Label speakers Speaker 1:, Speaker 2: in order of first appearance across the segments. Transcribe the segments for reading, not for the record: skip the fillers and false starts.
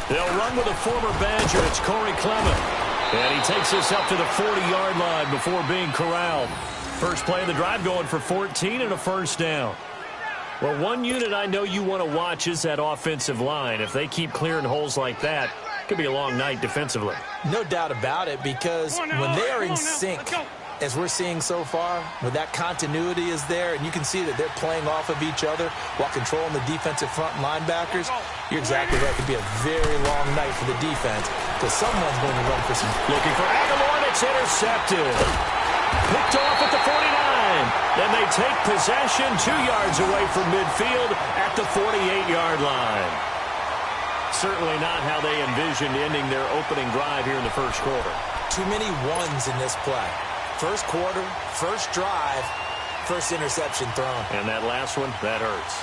Speaker 1: They'll run with a former Badger. It's Corey Clement. And he takes us up to the 40-yard line before being corralled. First play of the drive going for 14 and a first down. Well, one unit I know you want to watch is that offensive line. If they keep clearing holes like that, it could be a long night defensively.
Speaker 2: No doubt about it, because when they are in sync, as we're seeing so far, when that continuity is there, and you can see that they're playing off of each other while controlling the defensive front linebackers, you're exactly right. It could be a very long night for the defense, because someone's going to run for some.
Speaker 1: Looking for Aguilar, that's intercepted. Picked off at the 49. Then they take possession 2 yards away from midfield at the 48-yard line. Certainly not how they envisioned ending their opening drive here in the first quarter.
Speaker 2: Too many ones in this play. First quarter, first drive, first interception thrown.
Speaker 1: And that last one, that hurts.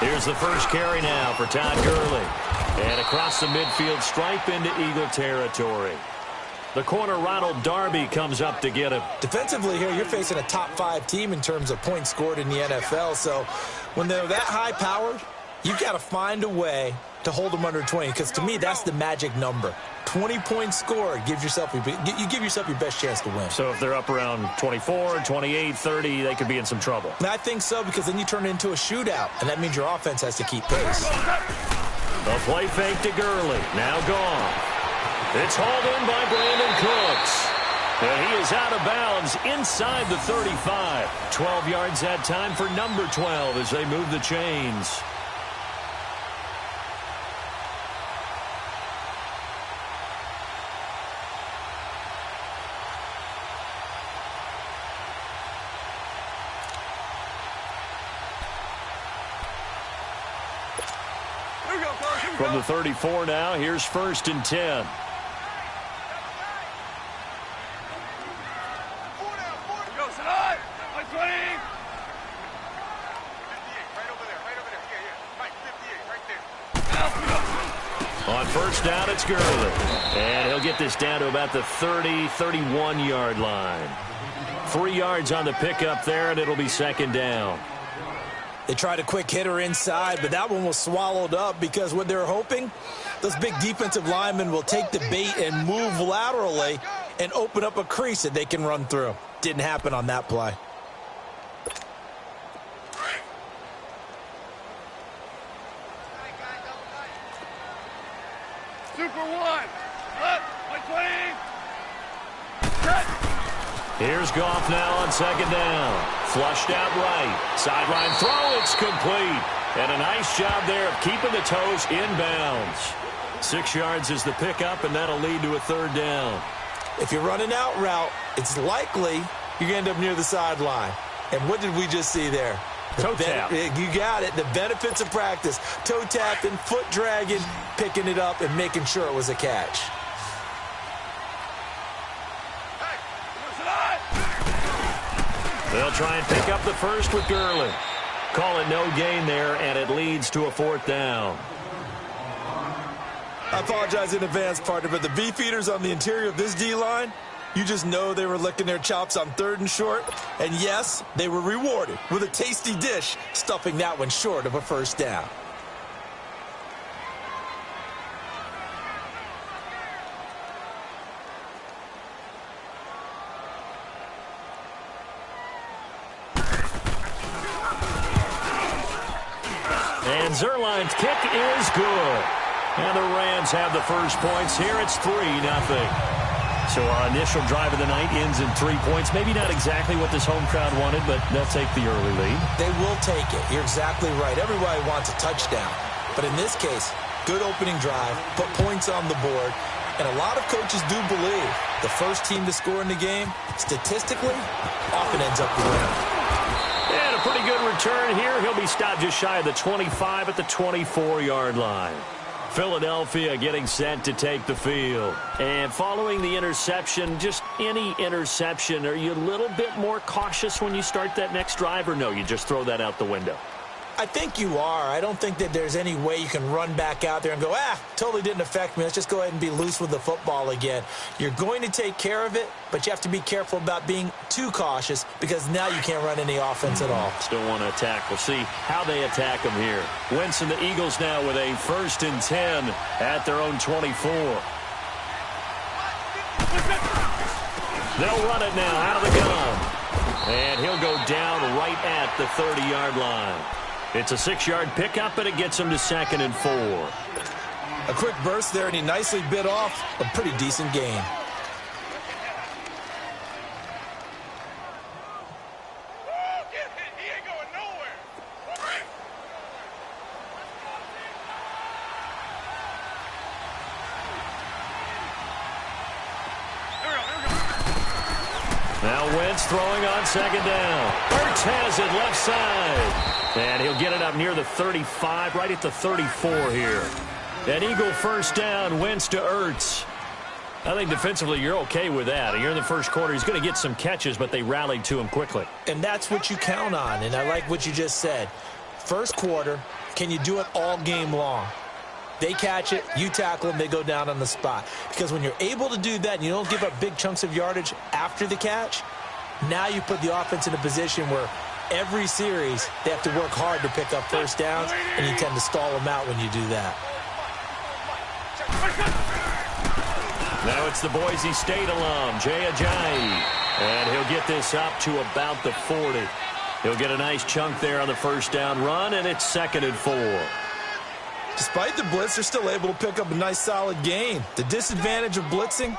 Speaker 1: Here's the first carry now for Todd Gurley. And across the midfield stripe into Eagle territory. The corner, Ronald Darby, comes up to get him.
Speaker 2: Defensively here, you're facing a top-5 team in terms of points scored in the NFL. So when they're that high-powered, you've got to find a way to hold them under 20. Because to me, that's the magic number. 20 points scored, you give yourself your best chance to win.
Speaker 1: So if they're up around 24, 28, 30, they could be in some trouble.
Speaker 2: And I think so, because then you turn it into a shootout, and that means your offense has to keep pace.
Speaker 1: A play fake to Gurley. Now gone. It's hauled in by Brandon Cooks. And he is out of bounds inside the 35. 12 yards that time for number 12 as they move the chains. From the 34 now, here's 1st and 10. On first down, it's Gurley. And he'll get this down to about the 30, 31-yard line. 3 yards on the pickup there, and it'll be 2nd down.
Speaker 2: They tried a quick hitter inside, but that one was swallowed up because what they're hoping, those big defensive linemen will take the bait and move laterally and open up a crease that they can run through. Didn't happen on that play.
Speaker 1: Here's Goff now on 2nd down. Flushed out right. Sideline throw, it's complete. And a nice job there of keeping the toes inbounds. 6 yards is the pickup, and that'll lead to a 3rd down.
Speaker 2: If you're running out route, it's likely you're going to end up near the sideline. And what did we just see there?
Speaker 1: Toe tap.
Speaker 2: You got it. The benefits of practice. Toe tapping, foot dragging, picking it up, and making sure it was a catch.
Speaker 1: They'll try and pick up the first with Gurley. Call it no gain there, and it leads to a 4th down.
Speaker 2: I apologize in advance, partner, but the beefeaters on the interior of this D-line, you just know they were licking their chops on 3rd and short. And yes, they were rewarded with a tasty dish, stuffing that one short of a 1st down.
Speaker 1: And Zerline's kick is good. And the Rams have the first points here. It's 3-0. So our initial drive of the night ends in 3 points. Maybe not exactly what this home crowd wanted, but they'll take the early lead.
Speaker 2: They will take it. You're exactly right. Everybody wants a touchdown. But in this case, good opening drive, put points on the board. And a lot of coaches do believe the first team to score in the game, statistically, often ends up the winner.
Speaker 1: And a pretty good return here. He'll be stopped just shy of the 25 at the 24-yard line. Philadelphia getting set to take the field. And following the interception, just any interception, are you a little bit more cautious when you start that next drive, or no, you just throw that out the window?
Speaker 2: I think you are. I don't think that there's any way you can run back out there and go, totally didn't affect me. Let's just go ahead and be loose with the football again. You're going to take care of it, but you have to be careful about being too cautious because now you can't run any offense at all.
Speaker 1: Still want to attack. We'll see how they attack them here. Wentz and the Eagles now with a 1st and 10 at their own 24. They'll run it now out of the gun. And he'll go down right at the 30-yard line. It's a 6-yard pickup, and it gets him to 2nd and 4.
Speaker 2: A quick burst there, and he nicely bit off a pretty decent gain.
Speaker 1: Now Wentz throwing on 2nd down. Hurts has it left side. And he'll get it up near the 35, right at the 34 here. An Eagle 1st down, Wentz to Ertz. I think defensively you're okay with that. Here in the 1st quarter, he's going to get some catches, but they rallied to him quickly.
Speaker 2: And that's what you count on, and I like what you just said. 1st quarter, can you do it all game long? They catch it, you tackle them, they go down on the spot. Because when you're able to do that and you don't give up big chunks of yardage after the catch, now you put the offense in a position where every series they have to work hard to pick up 1st downs, and you tend to stall them out when you do that.
Speaker 1: Now it's the Boise State alum, Jay Ajayi. And he'll get this up to about the 40. He'll get a nice chunk there on the 1st down run, and it's 2nd and 4.
Speaker 2: Despite the blitz, they're still able to pick up a nice solid gain. The disadvantage of blitzing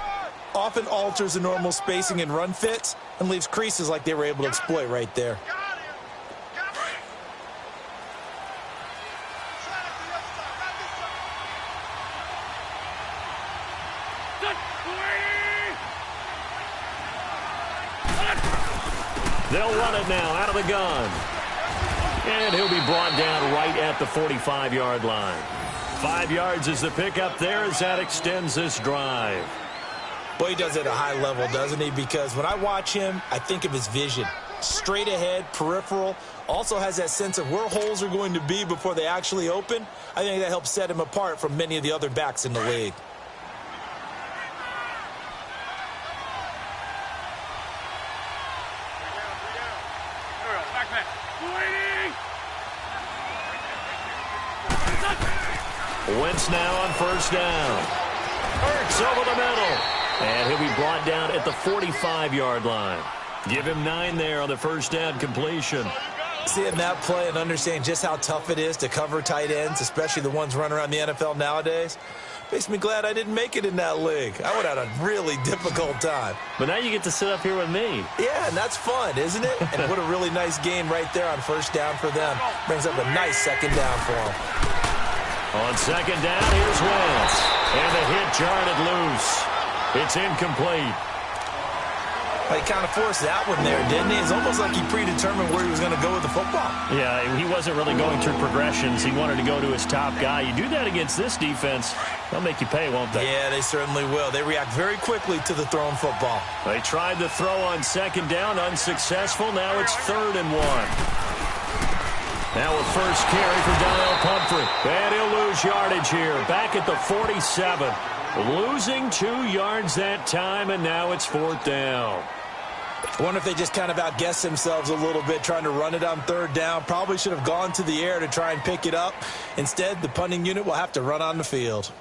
Speaker 2: often alters the normal spacing and run fits and leaves creases like they were able to exploit right there.
Speaker 1: They'll run it now out of the gun. And he'll be brought down right at the 45-yard line. 5 yards is the pickup there as that extends this drive.
Speaker 2: Boy, he does it at a high level, doesn't he? Because when I watch him, I think of his vision. Straight ahead, peripheral. Also has that sense of where holes are going to be before they actually open. I think that helps set him apart from many of the other backs in the league.
Speaker 1: Wentz now on 1st down. Hurts over the middle. And he'll be brought down at the 45-yard line. Give him 9 there on the 1st down completion.
Speaker 2: Seeing that play and understanding just how tough it is to cover tight ends, especially the ones running around the NFL nowadays, makes me glad I didn't make it in that league. I would have had a really difficult time.
Speaker 1: But now you get to sit up here with me.
Speaker 2: Yeah, and that's fun, isn't it? And what a really nice gain right there on 1st down for them. Brings up a nice 2nd down for them.
Speaker 1: On 2nd down, here's Wentz. And the hit jarred it loose. It's incomplete.
Speaker 2: He kind of forced that one there, didn't he? It's almost like he predetermined where he was going to go with the football.
Speaker 1: Yeah, he wasn't really going through progressions. He wanted to go to his top guy. You do that against this defense, they'll make you pay, won't they?
Speaker 2: Yeah, they certainly will. They react very quickly to the thrown football.
Speaker 1: They tried the throw on 2nd down, unsuccessful. Now it's 3rd and 1. Now a 1st carry for Donnell Pumphrey. And he'll lose yardage here. Back at the 47. Losing 2 yards that time, and now it's 4th down.
Speaker 2: I wonder if they just kind of outguessed themselves a little bit trying to run it on 3rd down. Probably should have gone to the air to try and pick it up. Instead, the punting unit will have to run on the field.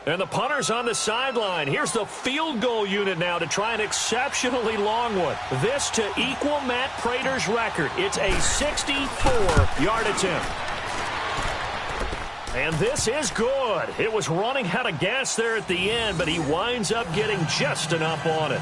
Speaker 1: And the punter's on the sideline. Here's the field goal unit now to try an exceptionally long one. This to equal Matt Prater's record. It's a 64-yard attempt. And this is good. It was running out of gas there at the end, but he winds up getting just enough on it.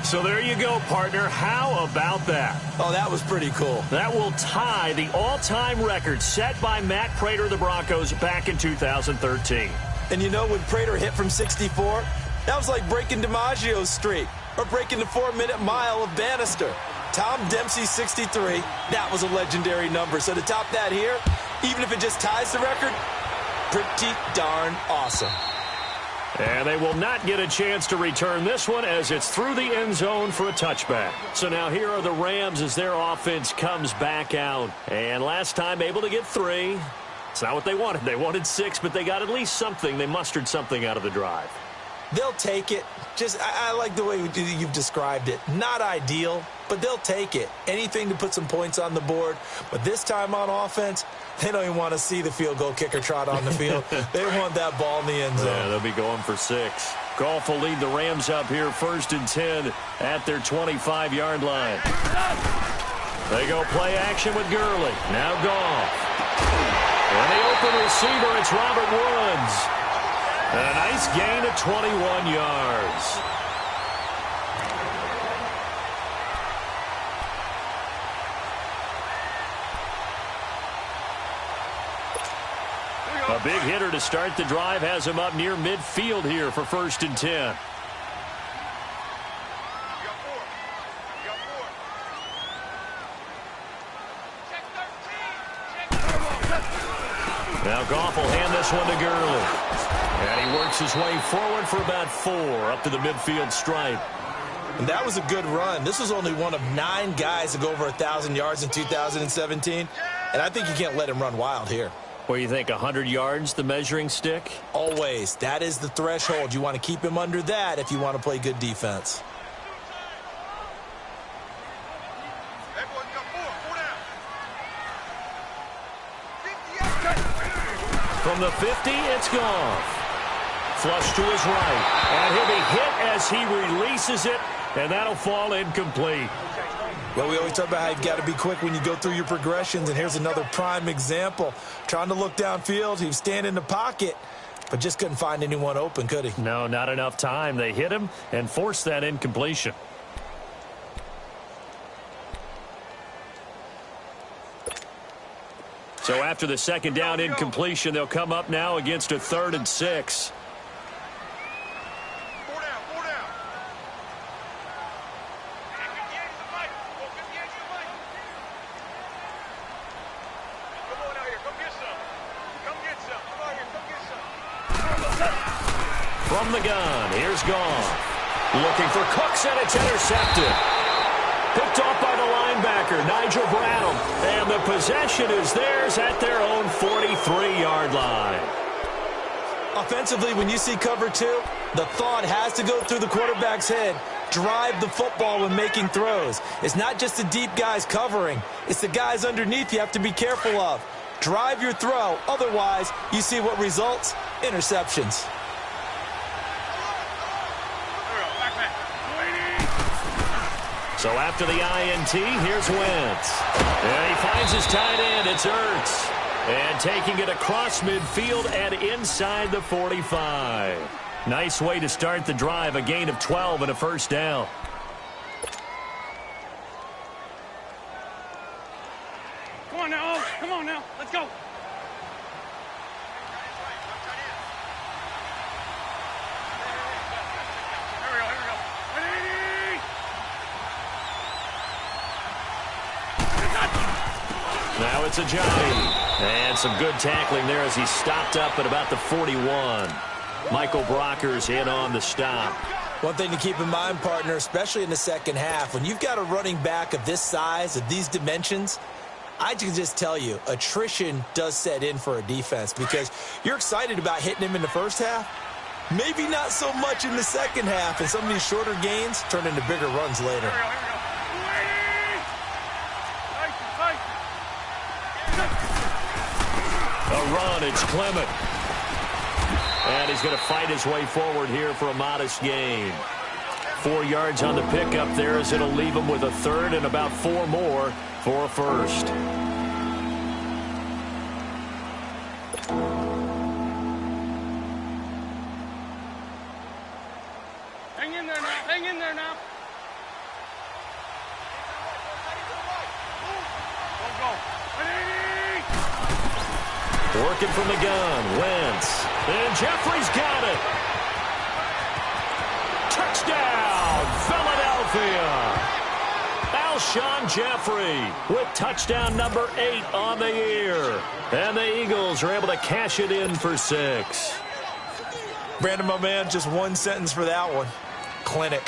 Speaker 1: So there you go, partner. How about that?
Speaker 2: Oh, that was pretty cool.
Speaker 1: That will tie the all-time record set by Matt Prater of the Broncos back in 2013.
Speaker 2: And you know, when Prater hit from 64, that was like breaking DiMaggio's streak or breaking the 4-minute mile of Bannister. Tom Dempsey's 63, that was a legendary number. So to top that here, even if it just ties the record, pretty darn awesome.
Speaker 1: And they will not get a chance to return this one as it's through the end zone for a touchback. So now here are the Rams as their offense comes back out. And last time able to get 3. It's not what they wanted. They wanted 6, but they got at least something. They mustered something out of the drive.
Speaker 2: They'll take it. I like the way you've described it. Not ideal, but they'll take it. Anything to put some points on the board. But this time on offense, they don't even want to see the field goal kicker trot on the field. They want that ball in the end zone.
Speaker 1: Yeah, they'll be going for 6. Goff will lead the Rams up here 1st and 10 at their 25-yard line. They go play action with Gurley. Now Goff. And the open receiver, it's Robert Woods. And a nice gain of 21 yards. A big hitter to start the drive has him up near midfield here for 1st and 10. Now Goff will hand this one to Gurley. And he works his way forward for about 4 up to the midfield stripe.
Speaker 2: And that was a good run. This was only one of 9 guys to go over 1,000 yards in 2017. And I think you can't let him run wild here.
Speaker 1: What do you think, 100 yards, the measuring stick?
Speaker 2: Always. That is the threshold. You want to keep him under that if you want to play good defense.
Speaker 1: From the 50, it's Goff. Flush to his right. And he'll be hit as he releases it, and that'll fall incomplete.
Speaker 2: Well, we always talk about how you've got to be quick when you go through your progressions, and here's another prime example. Trying to look downfield, he was standing in the pocket, but just couldn't find anyone open, could he?
Speaker 1: No, not enough time. They hit him and forced that incompletion. So after the second down incompletion, they'll come up now against a 3rd and 6. From the gun, here's Goff. Looking for Cooks, and it's intercepted. Picked off by the linebacker, Nigel Bradham. And the possession is theirs at their own 43-yard line.
Speaker 2: Offensively, when you see cover 2, the thought has to go through the quarterback's head. Drive the football when making throws. It's not just the deep guys covering. It's the guys underneath you have to be careful of. Drive your throw. Otherwise, you see what results? Interceptions.
Speaker 1: So after the INT, here's Wentz. And he finds his tight end. It's Ertz. And taking it across midfield and inside the 45. Nice way to start the drive. A gain of 12 and a 1st down.
Speaker 3: Come on now. Oh, come on now. Let's go.
Speaker 1: Now it's Ajayi. And some good tackling there as he stopped up at about the 41. Michael Brocker's in on the stop.
Speaker 2: One thing to keep in mind, partner, especially in the second half, when you've got a running back of this size, of these dimensions, I can just tell you, attrition does set in for a defense because you're excited about hitting him in the first half. Maybe not so much in the second half, and some of these shorter gains turn into bigger runs later.
Speaker 1: A run, it's Clement. And he's going to fight his way forward here for a modest gain. 4 yards on the pickup there as it'll leave him with a 3rd and about 4 more for a 1st.
Speaker 3: Hang in there now. Hang in there now. Go.
Speaker 1: Working from the gun, Wentz. And Jeffrey's got it. Touchdown, Philadelphia. Alshon Jeffrey with touchdown number 8 on the year. And the Eagles are able to cash it in for 6.
Speaker 2: Brandon, my man, just one sentence for that one. Clinic.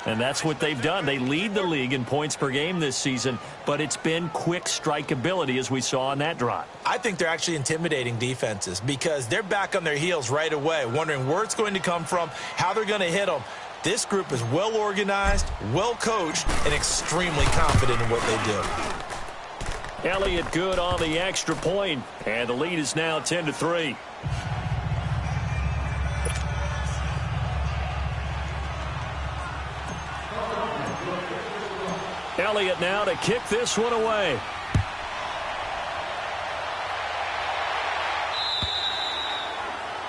Speaker 1: And that's what they've done. They lead the league in points per game this season, but it's been quick strike ability as we saw on that drive.
Speaker 2: I think they're actually intimidating defenses because they're back on their heels right away, wondering where it's going to come from, how they're going to hit them. This group is well organized, well coached, and extremely confident in what they do.
Speaker 1: Elliott good on the extra point, and the lead is now 10-3. Elliott now to kick this one away.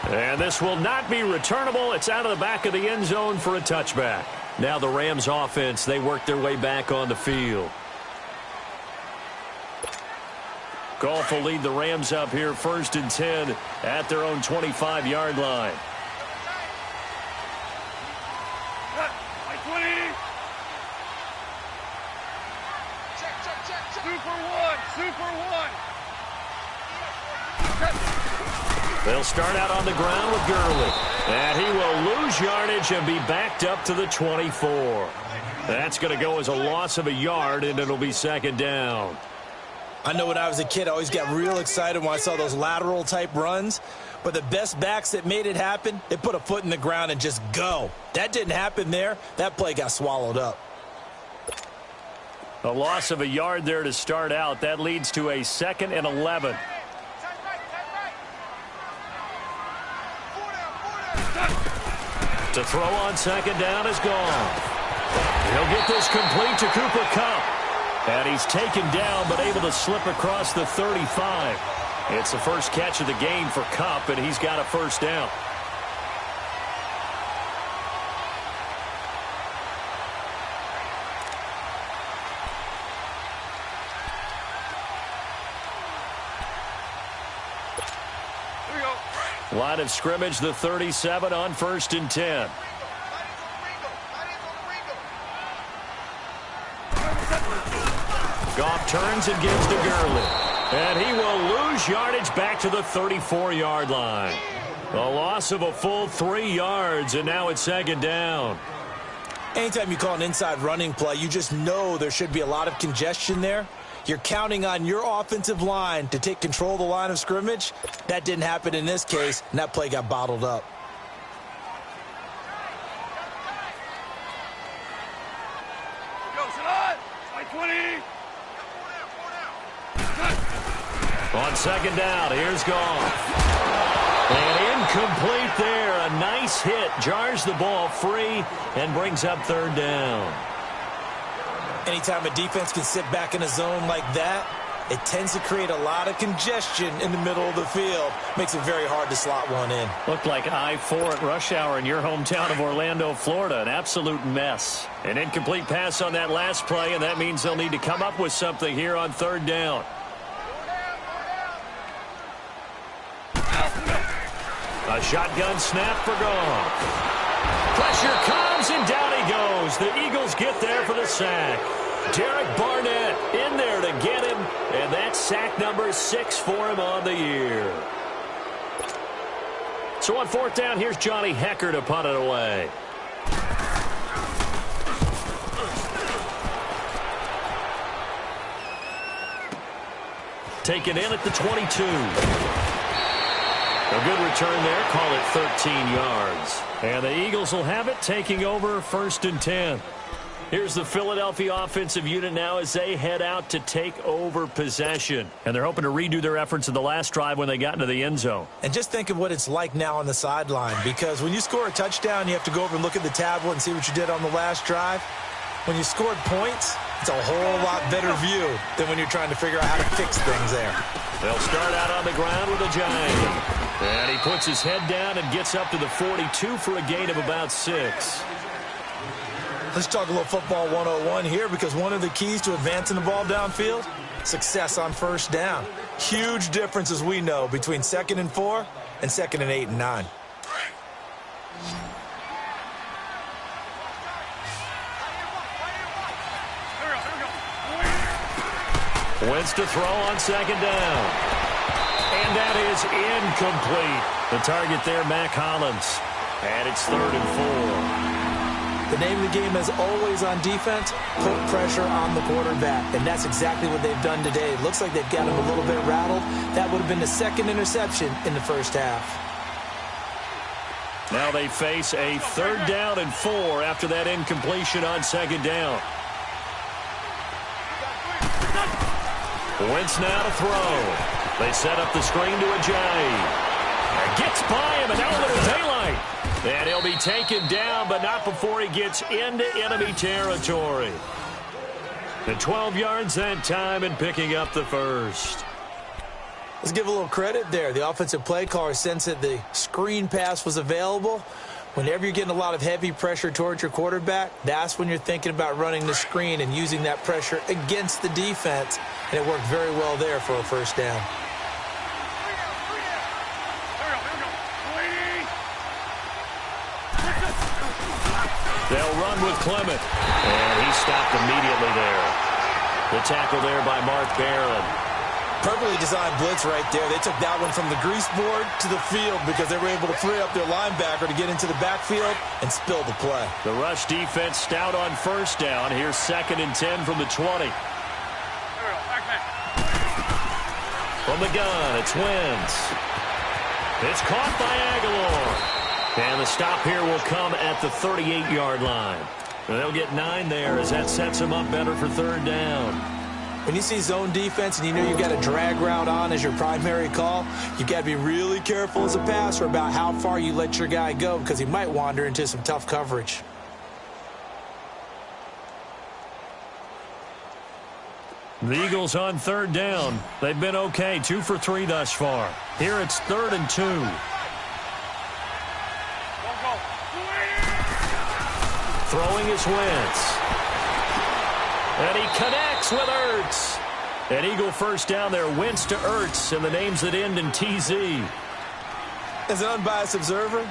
Speaker 1: And this will not be returnable. It's out of the back of the end zone for a touchback. Now the Rams offense, they work their way back on the field. Goff will lead the Rams up here 1st and 10 at their own 25-yard line.
Speaker 3: Super one.
Speaker 1: They'll start out on the ground with Gurley. And he will lose yardage and be backed up to the 24. That's going to go as a loss of a yard, and it'll be 2nd down.
Speaker 2: I know when I was a kid, I always got real excited when I saw those lateral-type runs. But the best backs that made it happen, they put a foot in the ground and just go. That didn't happen there. That play got swallowed up.
Speaker 1: A loss of a yard there to start out. That leads to a 2nd and 11. To throw on 2nd down is gone. He'll get this complete to Cooper Kupp. And he's taken down but able to slip across the 35. It's the first catch of the game for Kupp, and he's got a 1st down. Line of scrimmage, the 37 on 1st and 10. Goff turns and gives to Gurley. And he will lose yardage back to the 34-yard line. A loss of a full 3 yards, and now it's 2nd down.
Speaker 2: Anytime you call an inside running play, you just know there should be a lot of congestion there. You're counting on your offensive line to take control of the line of scrimmage. That didn't happen in this case, and that play got bottled up.
Speaker 1: On 2nd down, here's Goff. And incomplete there. A nice hit. Jars the ball free and brings up 3rd down.
Speaker 2: Anytime a defense can sit back in a zone like that, it tends to create a lot of congestion in the middle of the field. Makes it very hard to slot one in.
Speaker 1: Looked like I-4 at rush hour in your hometown of Orlando, Florida. An absolute mess. An incomplete pass on that last play, and that means they'll need to come up with something here on 3rd down. A shotgun snap for Goff. Pressure comes, and down he goes. The Eagles get there for the sack. Derek Barnett in there to get him, and that's sack number 6 for him on the year. So on 4th down, here's Johnny Hecker to punt it away. Taken in at the 22. A good return there. Call it 13 yards. And the Eagles will have it, taking over 1st and 10. Here's the Philadelphia offensive unit now as they head out to take over possession. And they're hoping to redo their efforts in the last drive when they got into the end zone.
Speaker 2: And just think of what it's like now on the sideline, because when you score a touchdown, you have to go over and look at the tablet and see what you did on the last drive. When you scored points, it's a whole lot better view than when you're trying to figure out how to fix things there.
Speaker 1: They'll start out on the ground with a giant. And he puts his head down and gets up to the 42 for a gain of about 6.
Speaker 2: Let's talk a little football 101 here, because one of the keys to advancing the ball downfield, success on 1st down. Huge difference, as we know, between 2nd and 4 and 2nd and 8 and 9.
Speaker 1: Wentz to throw on 2nd down. And that is incomplete. The target there, Mac Hollins. And it's 3rd and 4.
Speaker 2: The name of the game is always on defense, put pressure on the quarterback. And that's exactly what they've done today. It looks like they've got him a little bit rattled. That would have been the 2nd interception in the first half.
Speaker 1: Now they face a 3rd down and 4 after that incompletion on 2nd down. Wentz now to throw. They set up the screen to Ajayi. Gets by him, and now a little daylight. And he'll be taken down, but not before he gets into enemy territory. The 12 yards that time and picking up the first.
Speaker 2: Let's give a little credit there. The offensive play caller sensed that the screen pass was available. Whenever you're getting a lot of heavy pressure towards your quarterback, that's when you're thinking about running the screen and using that pressure against the defense. And it worked very well there for a first down.
Speaker 1: They'll run with Clement. And he stopped immediately there. The tackle there by Mark Barron.
Speaker 2: Perfectly designed blitz right there. They took that one from the grease board to the field because they were able to free up their linebacker to get into the backfield and spill the play.
Speaker 1: The rush defense stout on first down. Here's 2nd and 10 from the 20. From the gun, it's Wentz. It's caught by Aguilar. And the stop here will come at the 38-yard line. They'll get 9 there as that sets them up better for 3rd down.
Speaker 2: When you see zone defense and you know you've got a drag route on as your primary call, you've got to be really careful as a passer about how far you let your guy go because he might wander into some tough coverage.
Speaker 1: The Eagles on 3rd down. They've been okay, 2 for 3 thus far. Here it's 3rd and 2. Throwing is Wentz. And he connects with Ertz. An Eagle first down there, Wentz to Ertz, and the names that end in TZ.
Speaker 2: As an unbiased observer,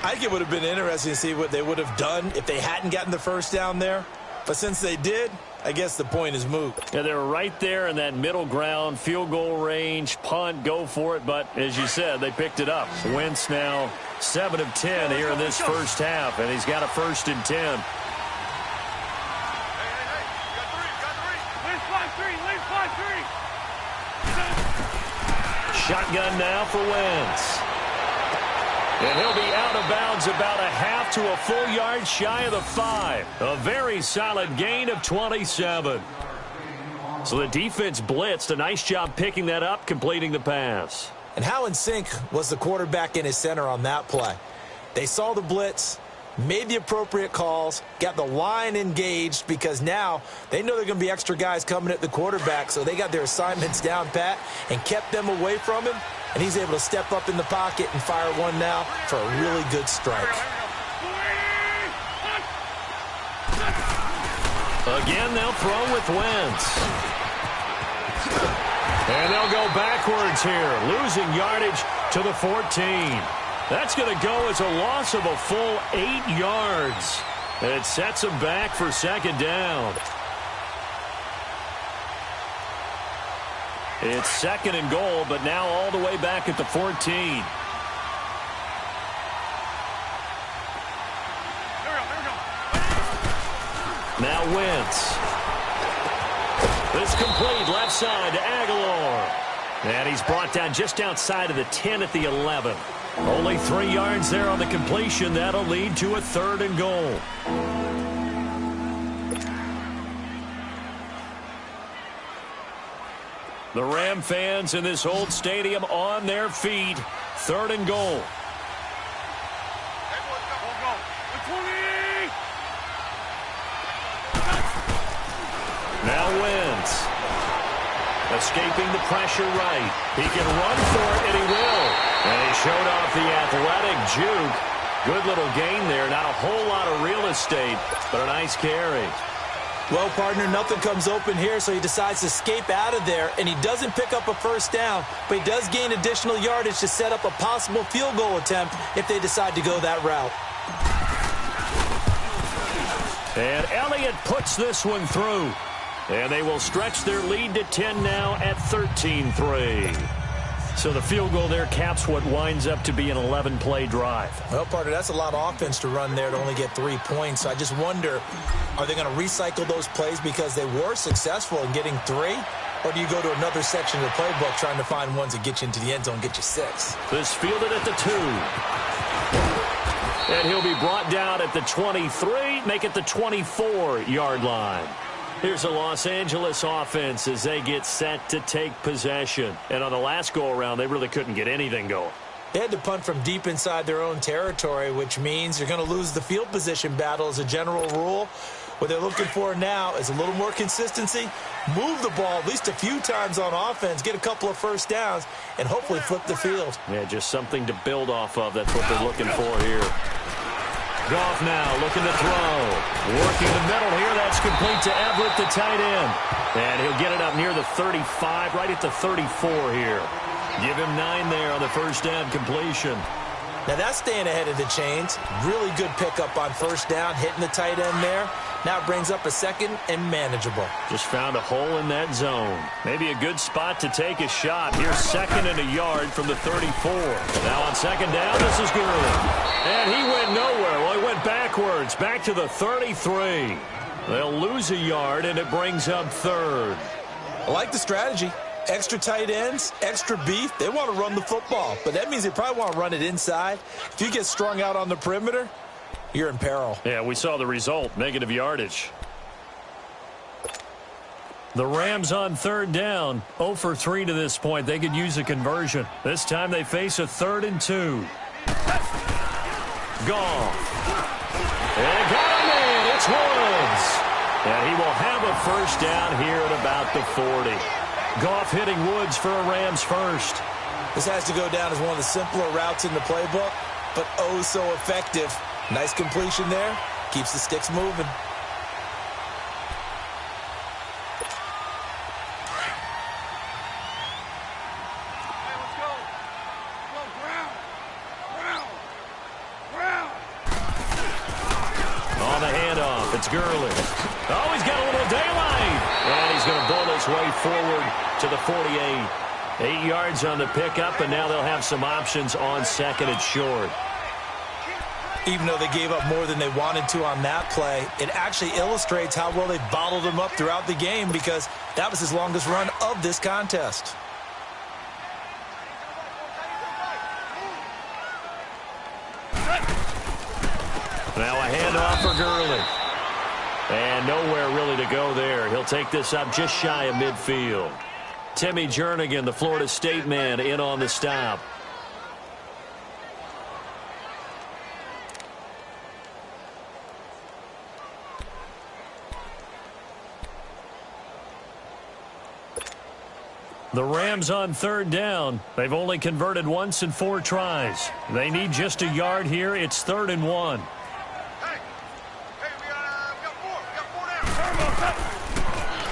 Speaker 2: I think it would have been interesting to see what they would have done if they hadn't gotten the first down there. But since they did, I guess the point is moot.
Speaker 1: Yeah, they're right there in that middle ground, field goal range, punt, go for it. But as you said, they picked it up. Wentz now 7 of 10 here in this first half, and he's got a 1st and 10. Shotgun now for Wentz. And he'll be out of bounds about a half to a full yard shy of the 5. A very solid gain of 27. So the defense blitzed. A nice job picking that up, completing the pass.
Speaker 2: And how in sync was the quarterback and his center on that play? They saw the blitz, made the appropriate calls, got the line engaged because now they know there are going to be extra guys coming at the quarterback, so they got their assignments down pat and kept them away from him, and he's able to step up in the pocket and fire one now for a really good strike.
Speaker 1: Again, they'll throw with Wentz. And they'll go backwards here, losing yardage to the 14. That's going to go as a loss of a full 8 yards. It sets them back for 2nd down. It's 2nd and goal, but now all the way back at the 14. Now Wentz. It's complete left side to Aguilar. And he's brought down just outside of the 10 at the 11. Only 3 yards there on the completion. That'll lead to a 3rd and goal. The Ram fans in this old stadium on their feet. 3rd and goal. Now Wentz. Escaping the pressure right. He can run for it, and he will. And he showed off the athletic juke. Good little gain there. Not a whole lot of real estate, but a nice carry.
Speaker 2: Well, partner, nothing comes open here, so he decides to escape out of there, and he doesn't pick up a first down, but he does gain additional yardage to set up a possible field goal attempt if they decide to go that route.
Speaker 1: And Elliott puts this one through. And they will stretch their lead to 10 now at 13-3. So the field goal there caps what winds up to be an 11-play drive.
Speaker 2: Well, partner, that's a lot of offense to run there to only get 3 points. So I just wonder, are they going to recycle those plays because they were successful in getting 3? Or do you go to another section of the playbook trying to find ones that get you into the end zone, get you 6?
Speaker 1: This fielded at the 2. And he'll be brought down at the 23, make it the 24-yard line. Here's a Los Angeles offense as they get set to take possession. And on the last go-around, they really couldn't get anything going.
Speaker 2: They had to punt from deep inside their own territory, which means you're going to lose the field position battle as a general rule. What they're looking for now is a little more consistency, move the ball at least a few times on offense, get a couple of first downs, and hopefully flip the field.
Speaker 1: Yeah, just something to build off of. That's what they're looking for here. Goff now looking to throw. Working the middle here. That's complete to Everett, the tight end. And he'll get it up near the 35, right at the 34 here. Give him 9 there on the first down completion.
Speaker 2: Now that's staying ahead of the chains. Really good pickup on first down, hitting the tight end there. Now it brings up a second and manageable.
Speaker 1: Just found a hole in that zone. Maybe a good spot to take a shot. Here's second and a yard from the 34. Now on second down, this is Gurley. And he went nowhere. Well, he went backwards, back to the 33. They'll lose a yard, and it brings up third.
Speaker 2: I like the strategy. Extra tight ends, extra beef. They want to run the football, but that means they probably want to run it inside. If you get strung out on the perimeter, you're in peril.
Speaker 1: Yeah, we saw the result, negative yardage. The Rams on third down, 0 for 3 to this point. They could use a conversion. This time they face a 3rd and 2. Goff. And got him in. It's Woods. And he will have a first down here at about the 40. Goff hitting Woods for a Rams first.
Speaker 2: This has to go down as one of the simpler routes in the playbook, but oh so effective. Nice completion there. Keeps the sticks moving.
Speaker 1: On the handoff, it's Gurley. Oh, he's got a little daylight. And he's going to bull his way forward to the 48. 8 yards on the pickup, and now they'll have some options on second and short.
Speaker 2: Even though they gave up more than they wanted to on that play, it actually illustrates how well they bottled him up throughout the game because that was his longest run of this contest.
Speaker 1: Now a handoff for Gurley. And nowhere really to go there. He'll take this up just shy of midfield. Timmy Jernigan, the Florida State man, in on the stop. The Rams on third down. They've only converted once in 4 tries. They need just a yard here. It's 3rd and 1.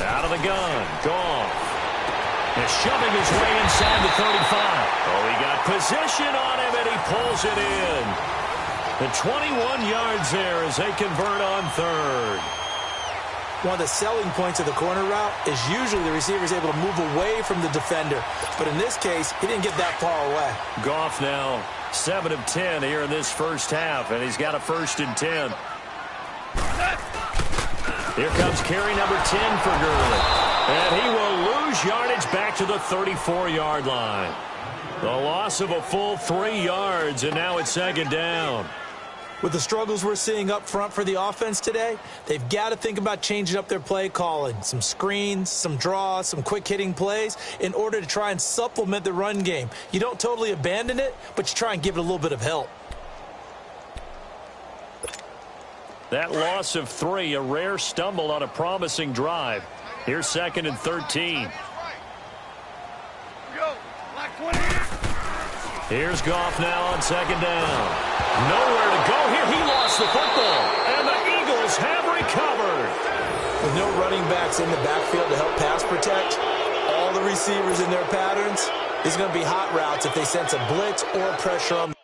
Speaker 1: Out of the gun. Goff. Is shoving his way inside the 35. Oh, he got position on him, and he pulls it in. The 21 yards there as they convert on third.
Speaker 2: One of the selling points of the corner route is usually the receiver is able to move away from the defender. But in this case, he didn't get that far away.
Speaker 1: Goff now 7 of 10 here in this first half, and he's got a 1st and 10. Here comes carry number 10 for Gurley. And he will lose yardage back to the 34-yard line. The loss of a full 3 yards, and now it's 2nd down.
Speaker 2: With the struggles we're seeing up front for the offense today, they've got to think about changing up their play calling. Some screens, some draws, some quick-hitting plays in order to try and supplement the run game. You don't totally abandon it, but you try and give it a little bit of help.
Speaker 1: That loss of 3, a rare stumble on a promising drive. Here's 2nd and 13. Here's Goff now on 2nd down. Nowhere to go here. He lost the football, and the Eagles have recovered.
Speaker 2: With no running backs in the backfield to help pass protect, all the receivers in their patterns, these are going to be hot routes if they sense a blitz or pressure on the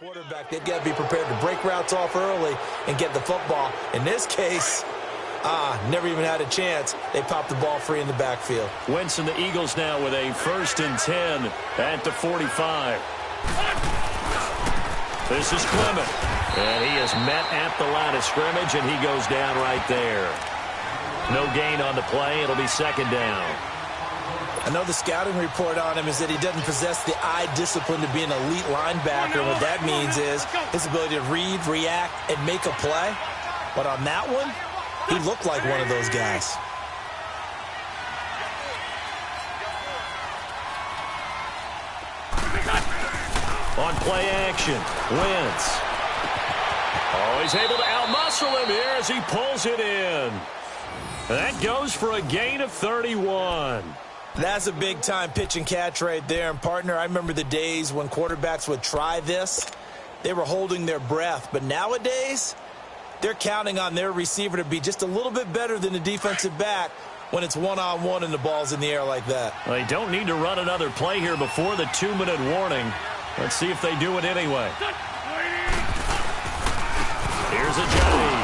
Speaker 2: quarterback, they've got to be prepared to break routes off early and get the football. In this case, never even had a chance. They popped the ball free in the backfield.
Speaker 1: Wentz and the Eagles now with a 1st and 10 at the 45. This is Clement. And he is met at the line of scrimmage, and he goes down right there. No gain on the play. It'll be 2nd down.
Speaker 2: I know the scouting report on him is that he doesn't possess the eye discipline to be an elite linebacker. And what that means is his ability to read, react, and make a play. But on that one, he looked like one of those guys.
Speaker 1: On play action, Wentz. Oh, he's able to outmuscle him here as he pulls it in. That goes for a gain of 31.
Speaker 2: That's a big-time pitch and catch right there. And, partner, I remember the days when quarterbacks would try this. They were holding their breath. But nowadays, they're counting on their receiver to be just a little bit better than the defensive back when it's one-on-one and the ball's in the air like that.
Speaker 1: Well, they don't need to run another play here before the 2-minute warning. Let's see if they do it anyway. Here's a Johnny.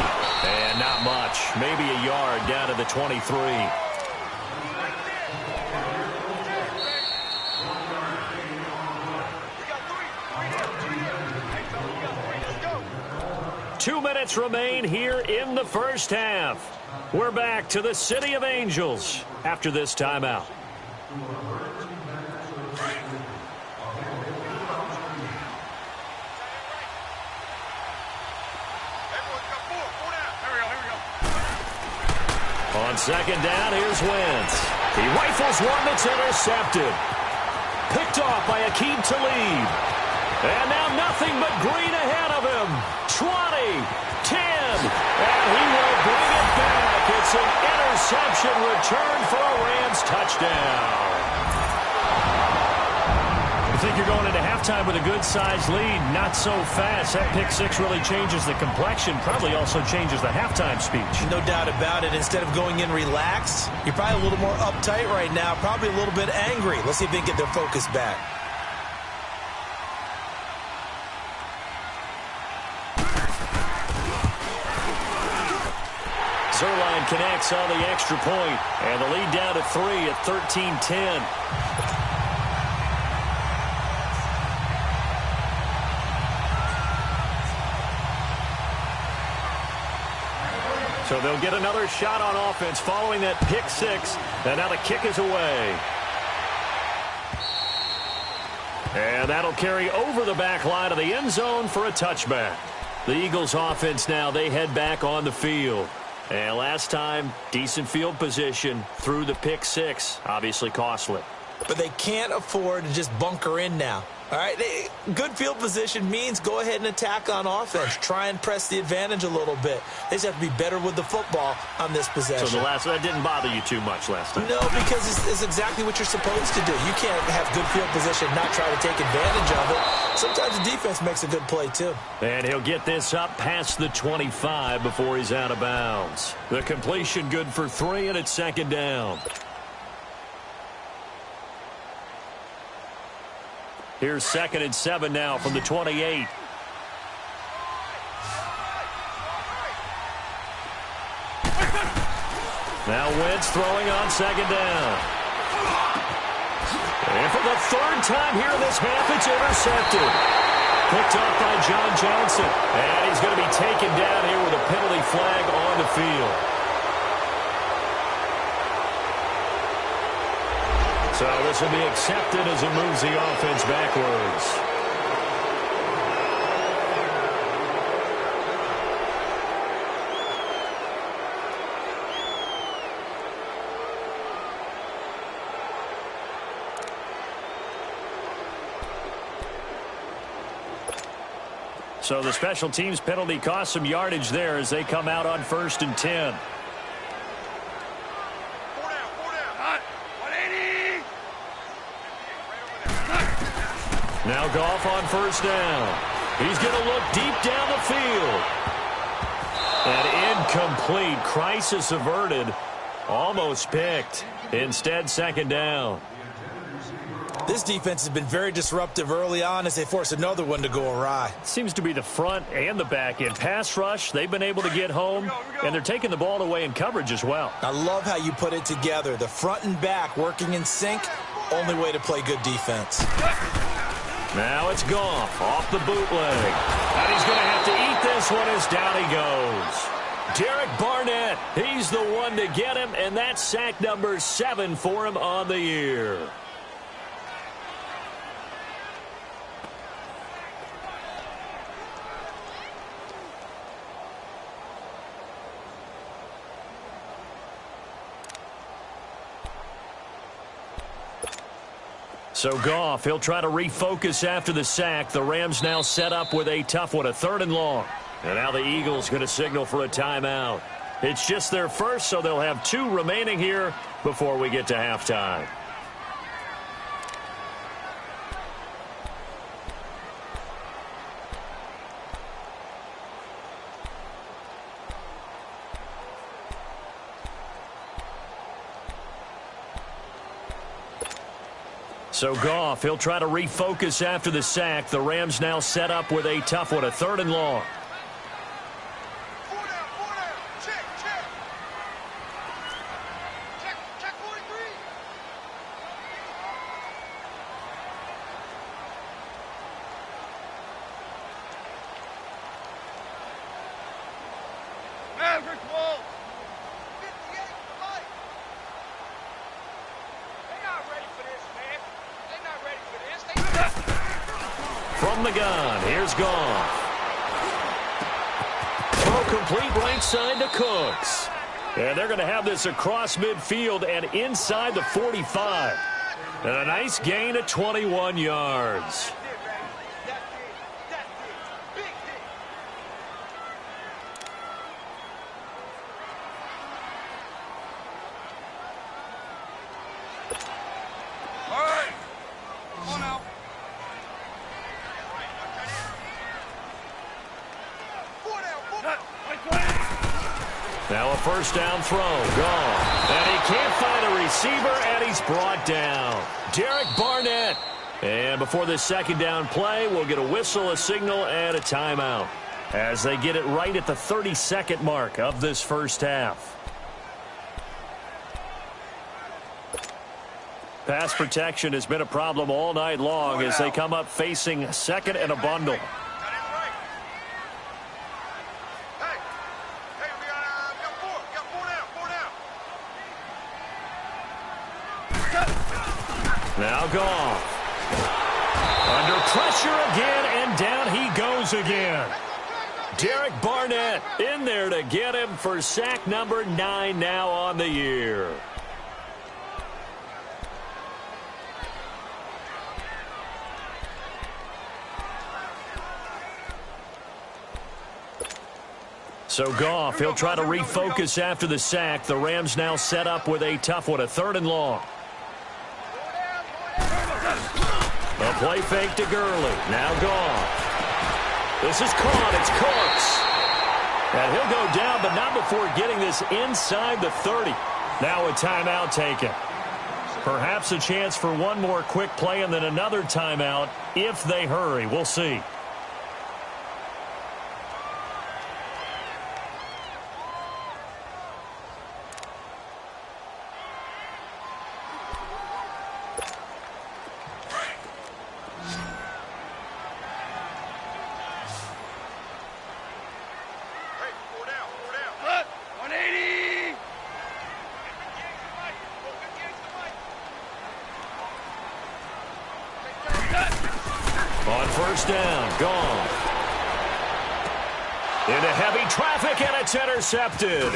Speaker 1: And not much. Maybe a yard down to the 23. Two minutes remain here in the first half. We're back to the City of Angels after this timeout. On 2nd down, here's Wentz. He rifles one that's intercepted. Picked off by Aqib Talib. And now nothing but green ahead of him. 20, 10, and he will bring it back. It's an interception return for a Rams touchdown. I think you're going into halftime with a good-sized lead. Not so fast. That pick six really changes the complexion. Probably also changes the halftime speech.
Speaker 2: No doubt about it. Instead of going in relaxed, you're probably a little more uptight right now. Probably a little bit angry. Let's see if they can get their focus back.
Speaker 1: Zerline connects on the extra point, and the lead down to 3 at 13-10. So they'll get another shot on offense following that pick six, and now the kick is away. And that'll carry over the back line of the end zone for a touchback. The Eagles offense now, they head back on the field. And last time, decent field position through the pick six, obviously costly.
Speaker 2: But they can't afford to just bunker in now. All right, good field position means go ahead and attack on offense. Try and press the advantage a little bit. They just have to be better with the football on this possession.
Speaker 1: So that didn't bother you too much last time?
Speaker 2: No, because it's exactly what you're supposed to do. You can't have good field position, not try to take advantage of it. Sometimes the defense makes a good play, too.
Speaker 1: And he'll get this up past the 25 before he's out of bounds. The completion good for 3, and it's 2nd down. Here's 2nd and 7 now from the 28. Now Wentz throwing on 2nd down. And for the 3rd time here in this half, it's intercepted. Picked off by John Johnson. And he's going to be taken down here with a penalty flag on the field. So this will be accepted as it moves the offense backwards. So the special teams penalty cost some yardage there as they come out on 1st and 10. Now Goff on 1st down. He's going to look deep down the field. And incomplete. Crisis averted. Almost picked. Instead, 2nd down.
Speaker 2: This defense has been very disruptive early on as they force another one to go awry.
Speaker 1: Seems to be the front and the back end. Pass rush, they've been able to get home, and they're taking the ball away in coverage as well.
Speaker 2: I love how you put it together. The front and back working in sync, only way to play good defense.
Speaker 1: Now it's Goff off the bootleg. And he's going to have to eat this one as down he goes. Derek Barnett, he's the one to get him, and that's sack number 7 for him on the year. So Goff, he'll try to refocus after the sack. The Rams now set up with a tough one, a 3rd and long. And now the Eagles going to signal for a timeout. It's just their first, so they'll have 2 remaining here before we get to halftime. So Goff, he'll try to refocus after the sack. The Rams now set up with a tough one, a 3rd and long. From the gun, here's Goff. Throw complete right side to Cooks. And they're going to have this across midfield and inside the 45. And a nice gain of 21 yards. Now a first down throw, gone. And he can't find a receiver, and he's brought down. Derek Barnett. And before this 2nd down play, we'll get a whistle, a signal, and a timeout as they get it right at the 32nd mark of this first half. Pass protection has been a problem all night long as they come up facing 2nd and a bundle. Now Goff. Under pressure again, and down he goes again. Derek Barnett in there to get him for sack number 9 now on the year. So Goff, he'll try to refocus after the sack. The Rams now set up with a tough one, a 3rd and long. A play fake to Gurley. Now Goff. This is caught. It's Cooks. And he'll go down, but not before getting this inside the 30. Now a timeout taken. Perhaps a chance for one more quick play and then another timeout if they hurry. We'll see. On first down, gone. Into heavy traffic, and it's intercepted.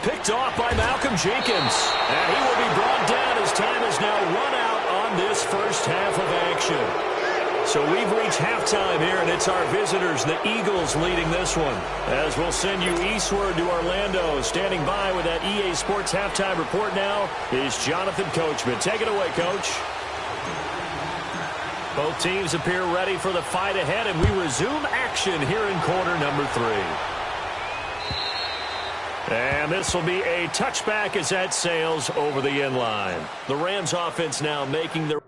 Speaker 1: Picked off by Malcolm Jenkins. And he will be brought down as time is now run out on this first half of action. So we've reached halftime here, and it's our visitors, the Eagles, leading this one. As we'll send you eastward to Orlando. Standing by with that EA Sports halftime report now is Jonathan Coachman. Take it away, Coach. Both teams appear ready for the fight ahead, and we resume action here in quarter number 3. And this will be a touchback as that sails over the end line. The Rams offense now making their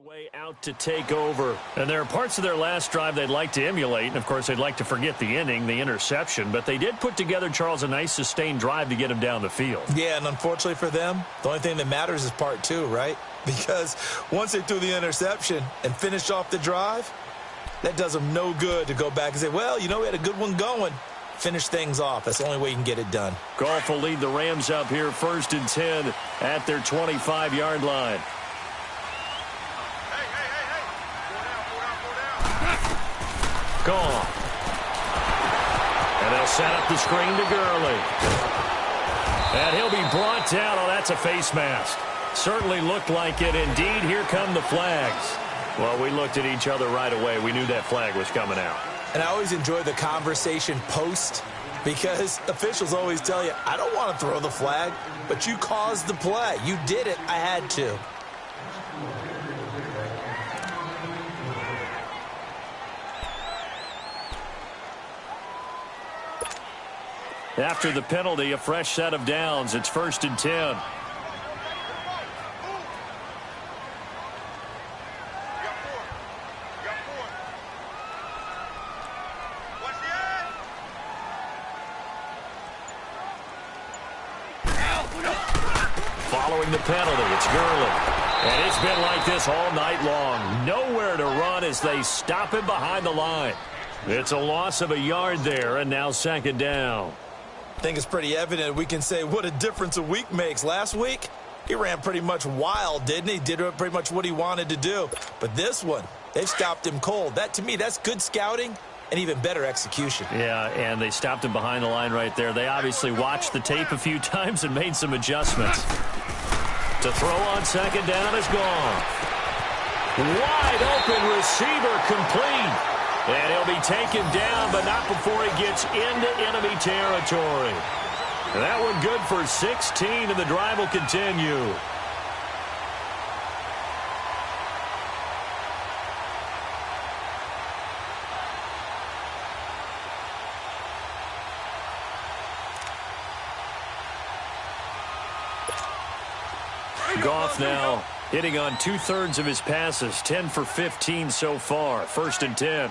Speaker 1: Way out to take over. And there are parts of their last drive they'd like to emulate. And, of course, they'd like to forget the inning, the interception. But they did put together, Charles, a nice sustained drive to get him down the field.
Speaker 2: Yeah, and unfortunately for them, the only thing that matters is part two, right? Because once they threw the interception and finished off the drive, that does them no good to go back and say, well, you know, we had a good one going. Finish things off. That's the only way you can get it done.
Speaker 1: Goff will lead the Rams up here 1st and 10 at their 25-yard line. Gone. And they'll set up the screen to Gurley. And he'll be brought down. Oh, that's a face mask. Certainly looked like it. Indeed, here come the flags. Well, we looked at each other right away. We knew that flag was coming out.
Speaker 2: And I always enjoy the conversation post because officials always tell you, I don't want to throw the flag, but you caused the play. You did it. I had to.
Speaker 1: After the penalty, a fresh set of downs. It's 1st and 10. Following the penalty, it's Gurley. And it's been like this all night long. Nowhere to run as they stop him behind the line. It's a loss of a yard there, and now 2nd down.
Speaker 2: I think it's pretty evident. We can say what a difference a week makes. Last week, he ran pretty much wild, didn't he? Did pretty much what he wanted to do. But this one, they've stopped him cold. That, to me, that's good scouting and even better execution.
Speaker 1: Yeah, and they stopped him behind the line right there. They obviously watched the tape a few times and made some adjustments. To throw on 2nd down is gone. Wide open receiver complete. And he'll be taken down, but not before he gets into enemy territory. And that one good for 16, and the drive will continue. Goff now hitting on 2/3 of his passes, 10 for 15 so far. 1st and 10.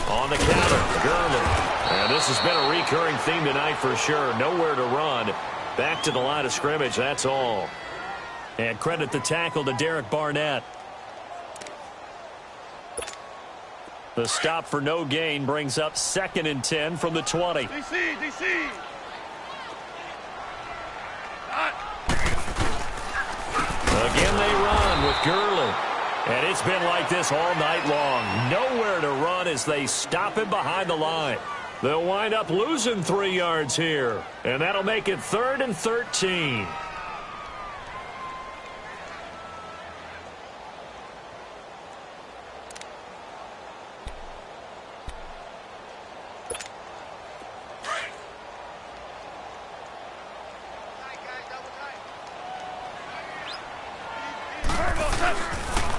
Speaker 1: On the counter, Gurley. And this has been a recurring theme tonight for sure. Nowhere to run. Back to the line of scrimmage, that's all. And credit the tackle to Derek Barnett. The stop for no gain brings up 2nd and 10 from the 20.
Speaker 3: DC.
Speaker 1: Again they run with Gurley. And it's been like this all night long. Nowhere to run as they stop him behind the line. They'll wind up losing 3 yards here. And that'll make it 3rd and 13.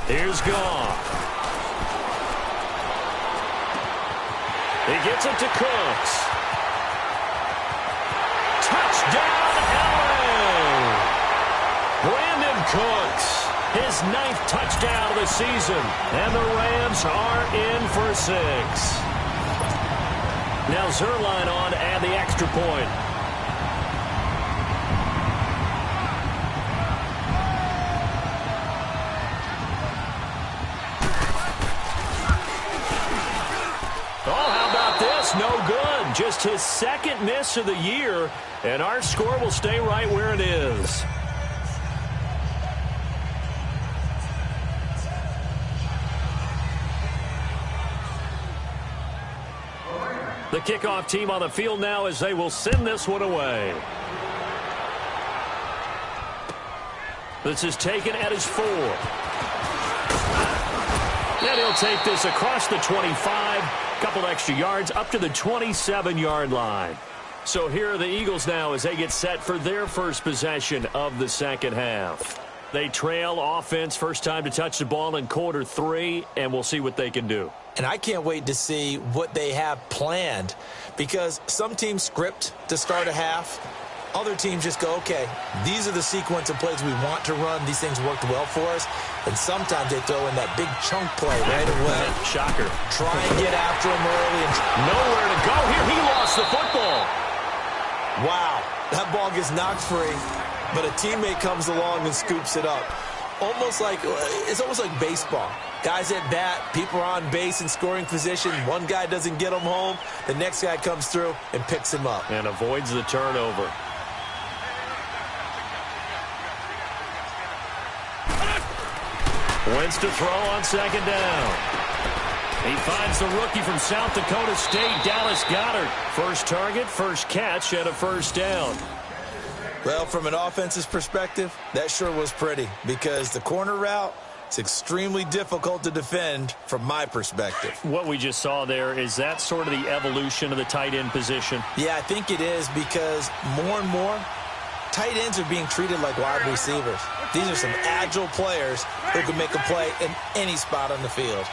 Speaker 1: Here's Goff. He gets it to Cooks. Touchdown, LA! Brandon Cooks, his 9th touchdown of the season. And the Rams are in for 6. Now Zerline on to add the extra point. No good. Just his 2nd miss of the year, and our score will stay right where it is. The kickoff team on the field now as they will send this one away. This is taken at his 4. And he'll take this across the 25. Couple extra yards up to the 27-yard line. So here are the Eagles now as they get set for their first possession of the 2nd half. They trail offense, first time to touch the ball in quarter 3, and we'll see what they can do.
Speaker 2: And I can't wait to see what they have planned because some teams script to start a half. Other teams just go, okay, these are the sequence of plays we want to run. These things worked well for us. And sometimes they throw in that big chunk play right away.
Speaker 1: Shocker.
Speaker 2: Try and get after him early. And
Speaker 1: nowhere to go here. He lost the football.
Speaker 2: Wow, that ball gets knocked free, but a teammate comes along and scoops it up. It's almost like baseball. Guys at bat, people are on base in scoring position. One guy doesn't get him home. The next guy comes through and picks him up.
Speaker 1: And avoids the turnover. Wins to throw on second down. He finds the rookie from South Dakota State, Dallas Goedert. First target, first catch, and a first down.
Speaker 2: Well, from an offensive perspective, that sure was pretty because the corner route is extremely difficult to defend from my perspective.
Speaker 1: What we just saw there, is that sort of the evolution of the tight end position?
Speaker 2: Yeah, I think it is because more and more, tight ends are being treated like wide receivers. These are some agile players who can make a play in any spot on the field.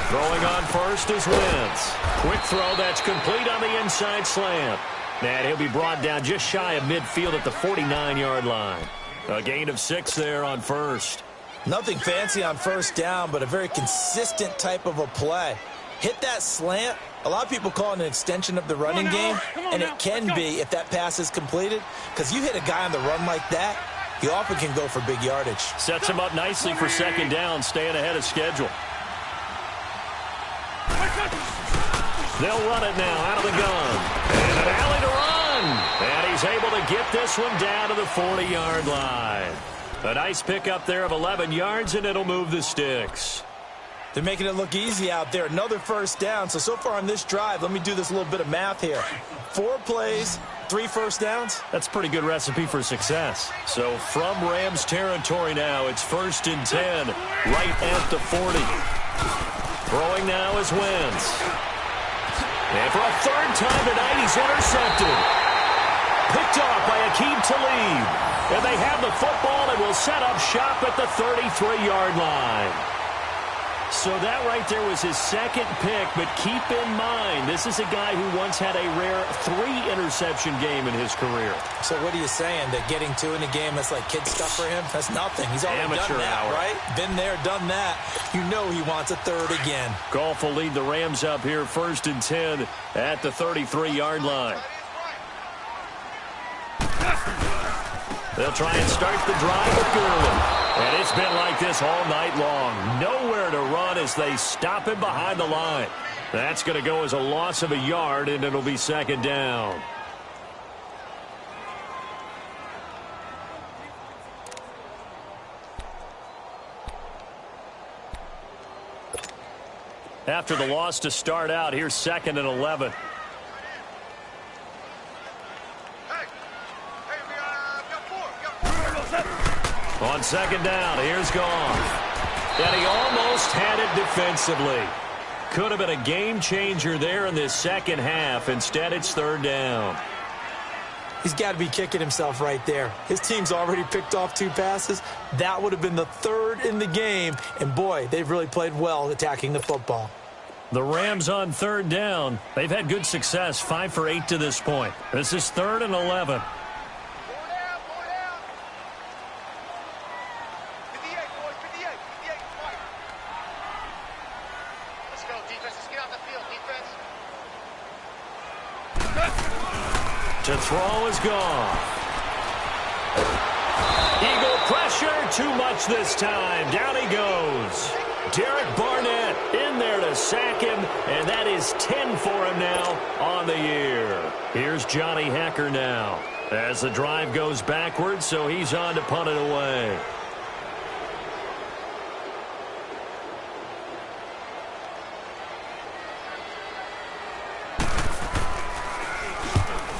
Speaker 1: Throwing on first is Wentz. Quick throw that's complete on the inside slant. And he'll be brought down just shy of midfield at the 49-yard line. A gain of 6 there on first.
Speaker 2: Nothing fancy on first down, but a very consistent type of a play. Hit that slant. A lot of people call it an extension of the running game, and it can be if that pass is completed, because you hit a guy on the run like that, he often can go for big yardage.
Speaker 1: Sets him up nicely for second down, staying ahead of schedule. They'll run it now out of the gun. And an alley to run. And he's able to get this one down to the 40-yard line. A nice pickup there of 11 yards, and it'll move the sticks.
Speaker 2: They're making it look easy out there. Another first down. So far on this drive, let me do this little bit of math here. 4 plays, 3 first downs.
Speaker 1: That's a pretty good recipe for success. So from Rams territory now, it's 1st and 10, right at the 40. Throwing now is Wentz. And for a third time tonight, he's intercepted. Picked off by Aqib Talib. And they have the football and will set up shop at the 33-yard line. So that right there was his second pick, but keep in mind, this is a guy who once had a rare 3-interception game in his career.
Speaker 2: So what are you saying, that getting 2 in a game, that's like kid stuff for him? That's nothing. He's already done that, right? Been there, done that. You know he wants a third again.
Speaker 1: Goff will lead the Rams up here 1st and 10 at the 33-yard line. They'll try and start the drive with Gurley. And it's been like this all night long. Nowhere to run as they stop him behind the line. That's going to go as a loss of a yard, and it'll be second down. After the loss to start out, here's 2nd and 11. On second down, here's Goff. And he almost had it defensively. Could have been a game changer there in this second half. Instead, it's 3rd down.
Speaker 2: He's got to be kicking himself right there. His team's already picked off 2 passes. That would have been the 3rd in the game. And, boy, they've really played well attacking the football.
Speaker 1: The Rams on 3rd down. They've had good success, 5 for 8 to this point. This is 3rd and 11. To throw is gone. Eagle pressure, too much this time. Down he goes. Derek Barnett in there to sack him, and that is 10 for him now on the year. Here's Johnny Hekker now as the drive goes backwards, so he's on to punt it away.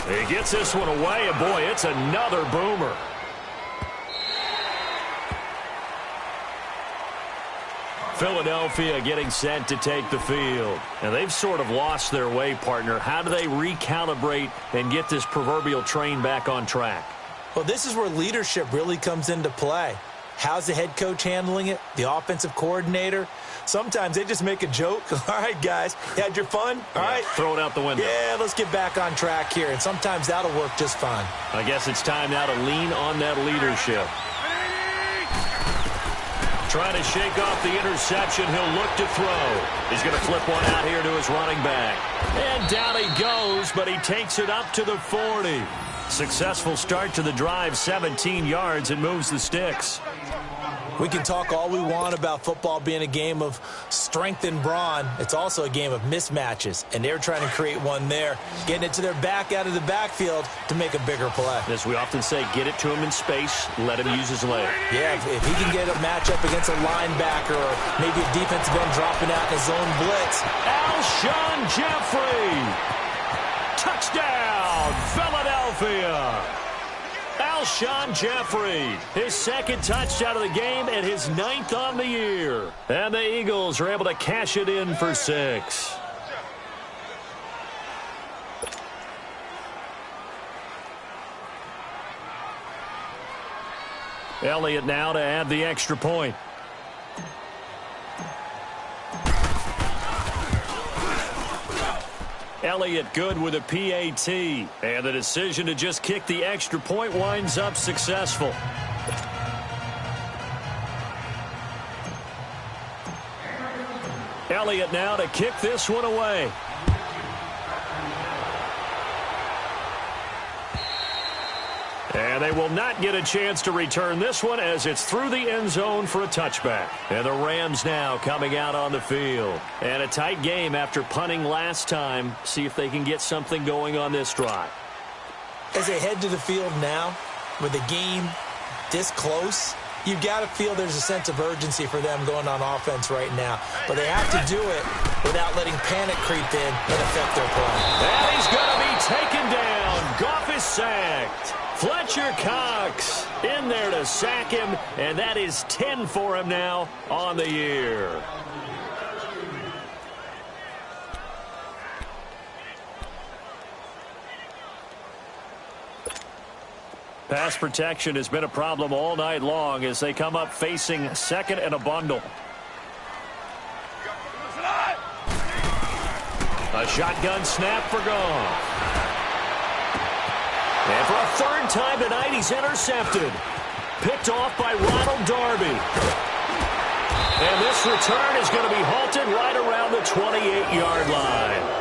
Speaker 1: He gets this one away, and boy, it's another boomer. Philadelphia getting set to take the field. And they've sort of lost their way, partner. How do they recalibrate and get this proverbial train back on track?
Speaker 2: Well, this is where leadership really comes into play. How's the head coach handling it? The offensive coordinator? Sometimes they just make a joke. All right, guys, you had your fun? All right.
Speaker 1: Throw it out the window.
Speaker 2: Yeah, let's get back on track here, and sometimes that'll work just fine.
Speaker 1: I guess it's time now to lean on that leadership. Trying to shake off the interception. He'll look to throw. He's going to flip one out here to his running back. And down he goes, but he takes it up to the 40. Successful start to the drive, 17 yards, and moves the sticks.
Speaker 2: We can talk all we want about football being a game of strength and brawn. It's also a game of mismatches, and they're trying to create one there, getting it to their back out of the backfield to make a bigger play.
Speaker 1: As we often say, get it to him in space, let him use his leg.
Speaker 2: Yeah, if he can get a matchup against a linebacker or maybe a defensive end dropping out in his zone blitz.
Speaker 1: Alshon Jeffrey! Touchdown, Philadelphia! Alshon Jeffrey, his second touchdown of the game and his 9th on the year. And the Eagles are able to cash it in for 6. Elliott now to add the extra point. Elliott good with a PAT. And the decision to just kick the extra point winds up successful. Elliott now to kick this one away. And they will not get a chance to return this one as it's through the end zone for a touchback. And the Rams now coming out on the field. And a tight game after punting last time. See if they can get something going on this drive.
Speaker 2: As they head to the field now, with the game this close, you've got to feel there's a sense of urgency for them going on offense right now. But they have to do it without letting panic creep in and affect their play.
Speaker 1: And he's going to be taken down. Goff is sacked. Fletcher Cox in there to sack him, and that is 10 for him now on the year. Pass protection has been a problem all night long as they come up facing second and a bundle. A shotgun snap for Goff. And for a third time tonight, he's intercepted. Picked off by Ronald Darby. And this return is going to be halted right around the 28-yard line.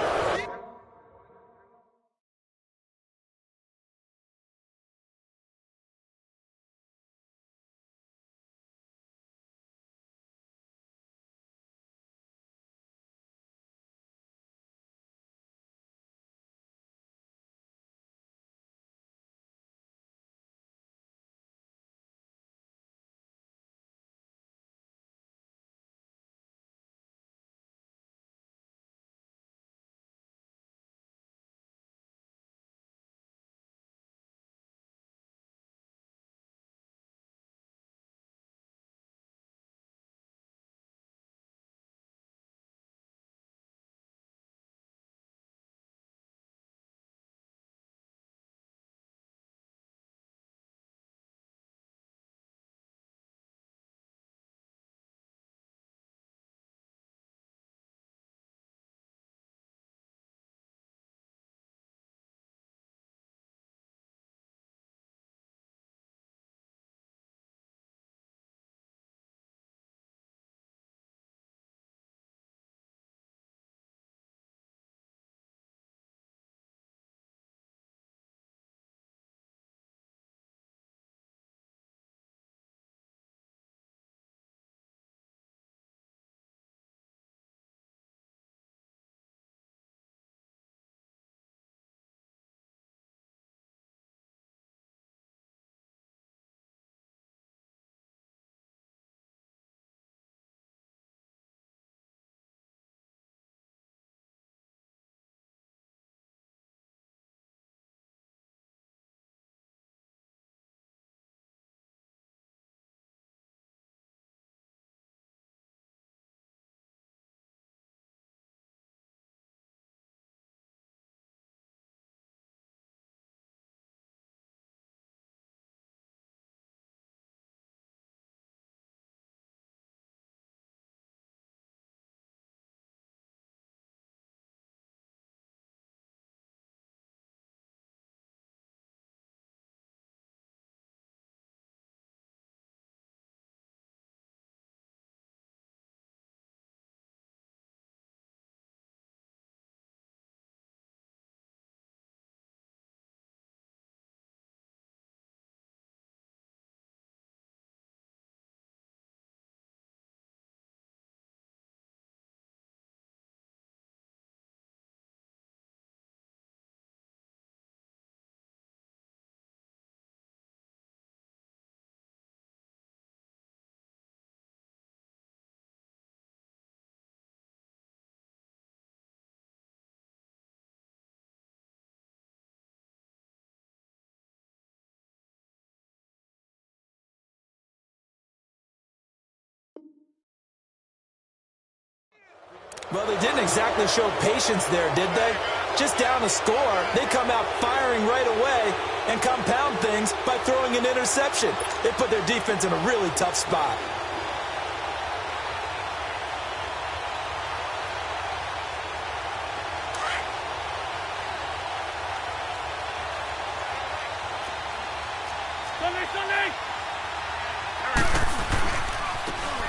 Speaker 2: Well, they didn't exactly show patience there, did they? Just down a score, they come out firing right away and compound things by throwing an interception. They put their defense in a really tough spot.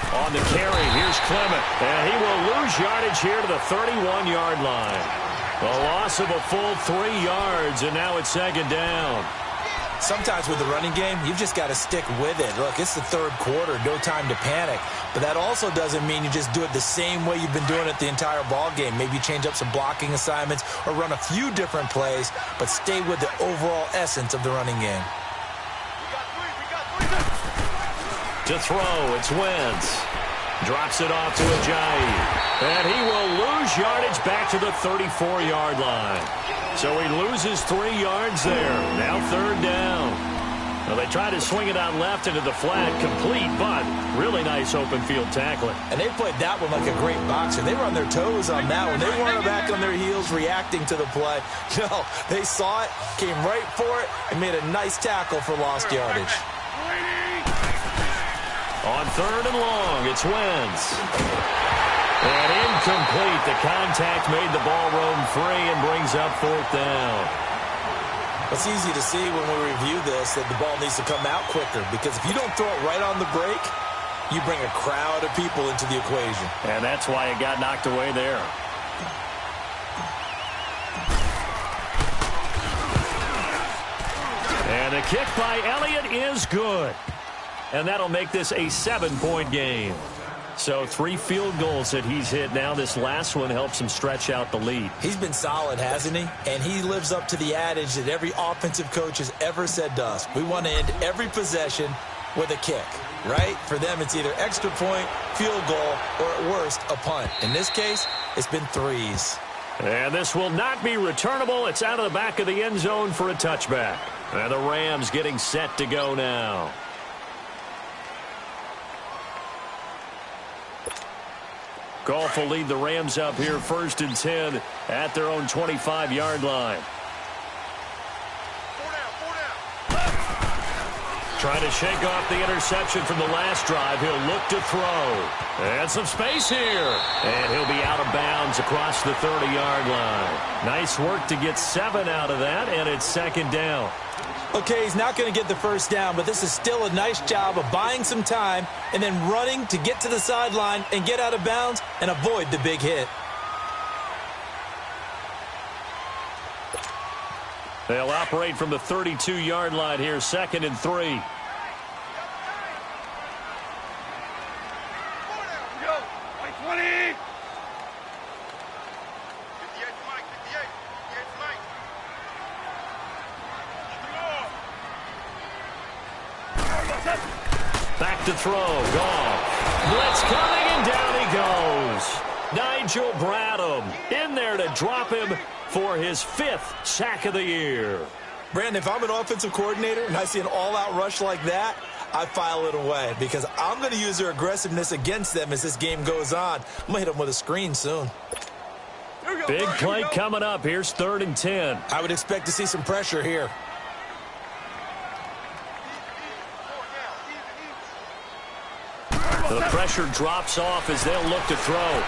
Speaker 1: On the carry, here's Clement, and he will lose yardage here to the 31-yard line. A loss of a full 3 yards, and now it's second down.
Speaker 2: Sometimes with the running game, you've just got to stick with it. Look, it's the third quarter, no time to panic. But that also doesn't mean you just do it the same way you've been doing it the entire ball game. Maybe change up some blocking assignments or run a few different plays, but stay with the overall essence of the running game.
Speaker 1: To throw, it's Wentz. Drops it off to Ajayi. And he will lose yardage back to the 34-yard line. So he loses 3 yards there. Now third down. Well, they try to swing it out left into the flat, complete, but really nice open field tackling.
Speaker 2: And they played that one like a great boxer. They were on their toes on that one. They weren't back on their heels reacting to the play. No, they saw it, came right for it, and made a nice tackle for lost yardage.
Speaker 1: On third and long, it's Wentz. And incomplete. The contact made the ball roam free and brings up fourth down.
Speaker 2: It's easy to see when we review this that the ball needs to come out quicker, because if you don't throw it right on the break, you bring a crowd of people into the equation.
Speaker 1: And that's why it got knocked away there. And the kick by Elliott is good. And that'll make this a 7-point game. So 3 field goals that he's hit now. This last one helps him stretch out the lead.
Speaker 2: He's been solid, hasn't he? And he lives up to the adage that every offensive coach has ever said to us. We want to end every possession with a kick, right? For them, it's either extra point, field goal, or at worst, a punt. In this case, it's been 3s.
Speaker 1: And this will not be returnable. It's out of the back of the end zone for a touchback. And the Rams getting set to go now. Goff will lead the Rams up here first and 10 at their own 25-yard line. Trying to shake off the interception from the last drive. He'll look to throw. And some space here. And he'll be out of bounds across the 30-yard line. Nice work to get 7 out of that, and it's second down.
Speaker 2: Okay, he's not going to get the first down, but this is still a nice job of buying some time and then running to get to the sideline and get out of bounds and avoid the big hit.
Speaker 1: They'll operate from the 32-yard line here, second and 3. Back to throw. Goff. Blitz coming, and down he goes. Nigel Bradham in there to drop him for his 5th sack of the year.
Speaker 2: Brandon, if I'm an offensive coordinator and I see an all-out rush like that, I file it away because I'm going to use their aggressiveness against them as this game goes on. I'm going to hit them with a screen soon.
Speaker 1: Big play coming up. Here's third and 10.
Speaker 2: I would expect to see some pressure here.
Speaker 1: The pressure drops off as they'll look to throw.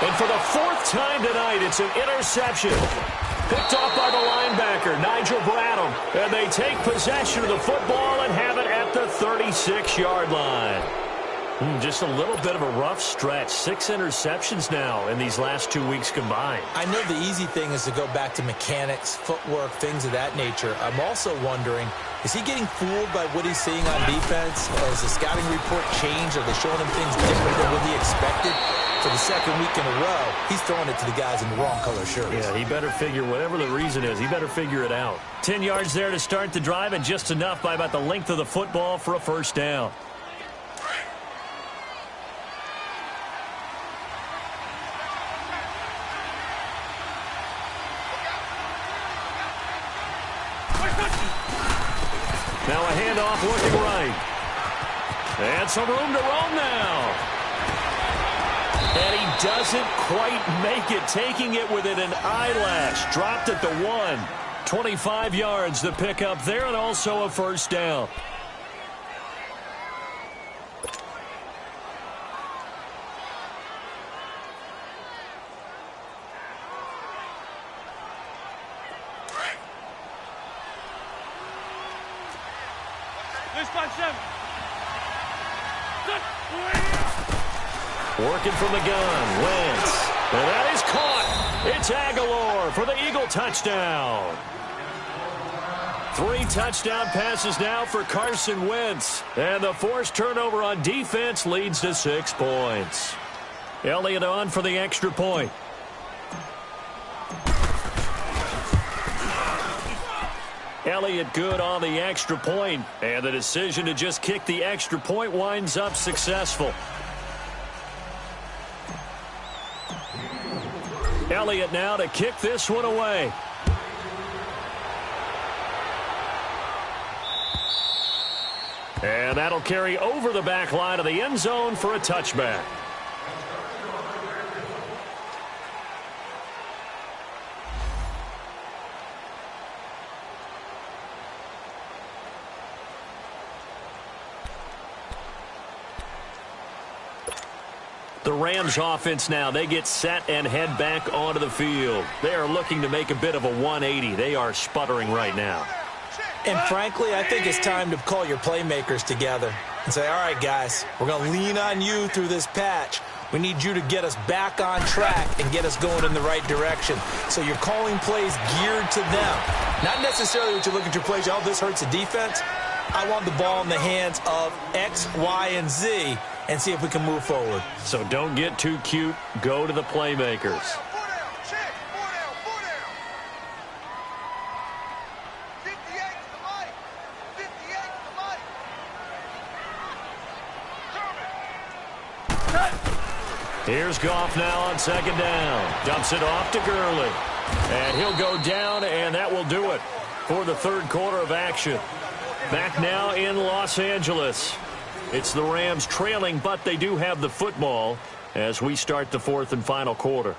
Speaker 1: And for the 4th time tonight, it's an interception. Picked off by the linebacker, Nigel Bradham. And they take possession of the football and have it at the 36-yard line. Just a little bit of a rough stretch. 6 interceptions now in these last 2 weeks combined.
Speaker 2: I know the easy thing is to go back to mechanics, footwork, things of that nature. I'm also wondering, is he getting fooled by what he's seeing on defense? Has the scouting report changed? Are they showing him things different than what he expected? For the second week in a row, he's throwing it to the guys in the wrong color shirts.
Speaker 1: Yeah, he better figure, whatever the reason is, he better figure it out. 10 yards there to start the drive, and just enough by about the length of the football for a first down. Now a handoff looking right. And some room to roam now. And he doesn't quite make it, taking it within an eyelash. Dropped at the 1. 25 yards to pick up there, and also a first down. Working from the gun, Wentz. And that is caught. It's Aguilar for the Eagle touchdown. 3 touchdown passes now for Carson Wentz. And the forced turnover on defense leads to 6 points. Elliott on for the extra point. Elliott good on the extra point. And the decision to just kick the extra point winds up successful. Elliott now to kick this one away. And that'll carry over the back line of the end zone for a touchback. The Rams offense now, they get set and head back onto the field. They are looking to make a bit of a 180. They are sputtering right now.
Speaker 2: And frankly, I think it's time to call your playmakers together and say, all right, guys, we're going to lean on you through this patch. We need you to get us back on track and get us going in the right direction. So you're calling plays geared to them. Not necessarily what you look at your plays, oh, this hurts the defense. I want the ball in the hands of X, Y, and Z and see if we can move forward.
Speaker 1: So don't get too cute. Go to the playmakers. Here's Goff now on second down. Dumps it off to Gurley. And he'll go down, and that will do it for the third quarter of action. Back now in Los Angeles. It's the Rams trailing, but they do have the football as we start the fourth and final quarter.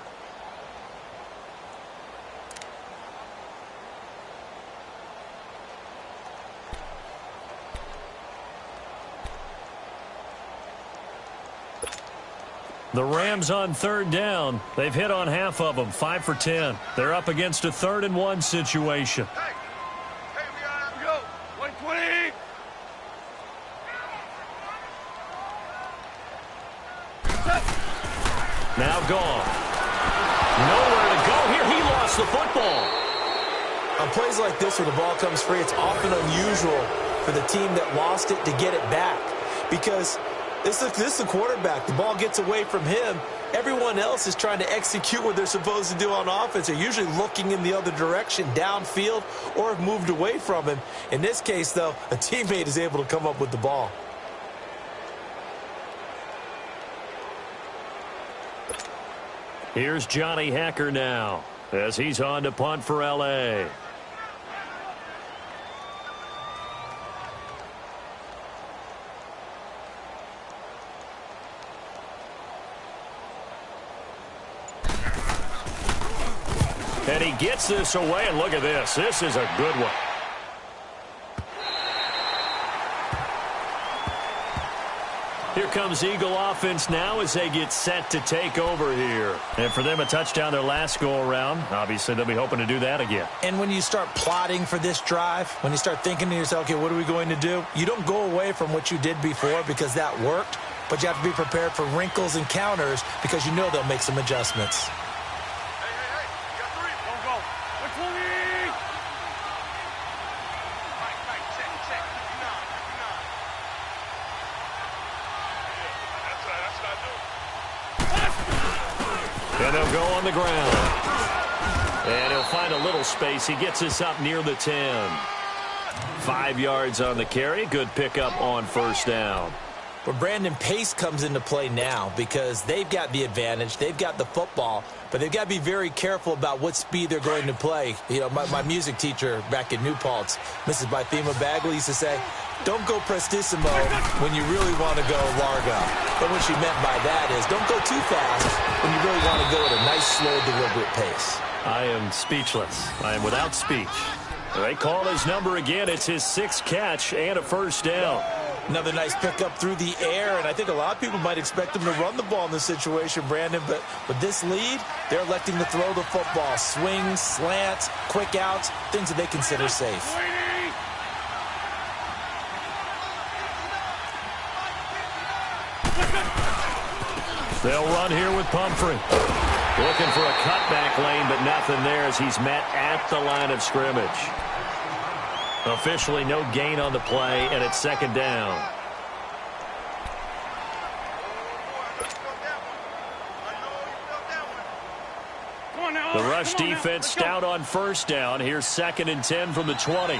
Speaker 1: The Rams on third down. They've hit on half of them, 5 for 10. They're up against a 3rd and 1 situation.
Speaker 3: Hey, we got to go. 120.
Speaker 1: Now gone. Nowhere to go here. He lost the football.
Speaker 2: On plays like this where the ball comes free, it's often unusual for the team that lost it to get it back. Because this is the quarterback. The ball gets away from him. Everyone else is trying to execute what they're supposed to do on offense. They're usually looking in the other direction, downfield, or have moved away from him. In this case, though, a teammate is able to come up with the ball.
Speaker 1: Here's Johnny Hacker now as he's on to punt for L.A. And he gets this away, and look at this. This is a good one. Here comes Eagle offense now as they get set to take over here. And for them, a touchdown their last go-around. Obviously, they'll be hoping to do that again.
Speaker 2: And when you start plotting for this drive, when you start thinking to yourself, okay, what are we going to do? You don't go away from what you did before because that worked, but you have to be prepared for wrinkles and counters because you know they'll make some adjustments.
Speaker 1: And they'll go on the ground. And he'll find a little space. He gets us up near the 10. 5 yards on the carry. Good pickup on first down.
Speaker 2: But Brandon, pace comes into play now because they've got the advantage. They've got the football, but they've got to be very careful about what speed they're going to play. You know, my music teacher back in New Paltz, Mrs. Bythema Bagley, used to say, don't go prestissimo when you really want to go largo. But what she meant by that is don't go too fast when you really want to go at a nice, slow, deliberate pace.
Speaker 1: I am speechless. I am without speech. They call his number again. It's his 6th catch and a first down.
Speaker 2: Another nice pickup through the air, and I think a lot of people might expect him to run the ball in this situation, Brandon, but with this lead, they're electing to throw the football. Swings, slants, quick outs, things that they consider safe.
Speaker 1: They'll run here with Pumphrey. Looking for a cutback lane, but nothing there as he's met at the line of scrimmage. Officially no gain on the play, and it's 2nd down. The rush defense stout on 1st down. Here's 2nd and 10 from the 20.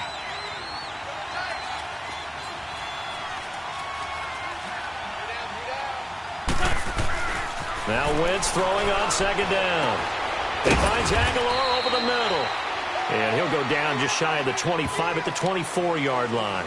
Speaker 1: Now Wentz throwing on 2nd down. He finds Aguilar over the middle. And he'll go down just shy of the 25 at the 24-yard line.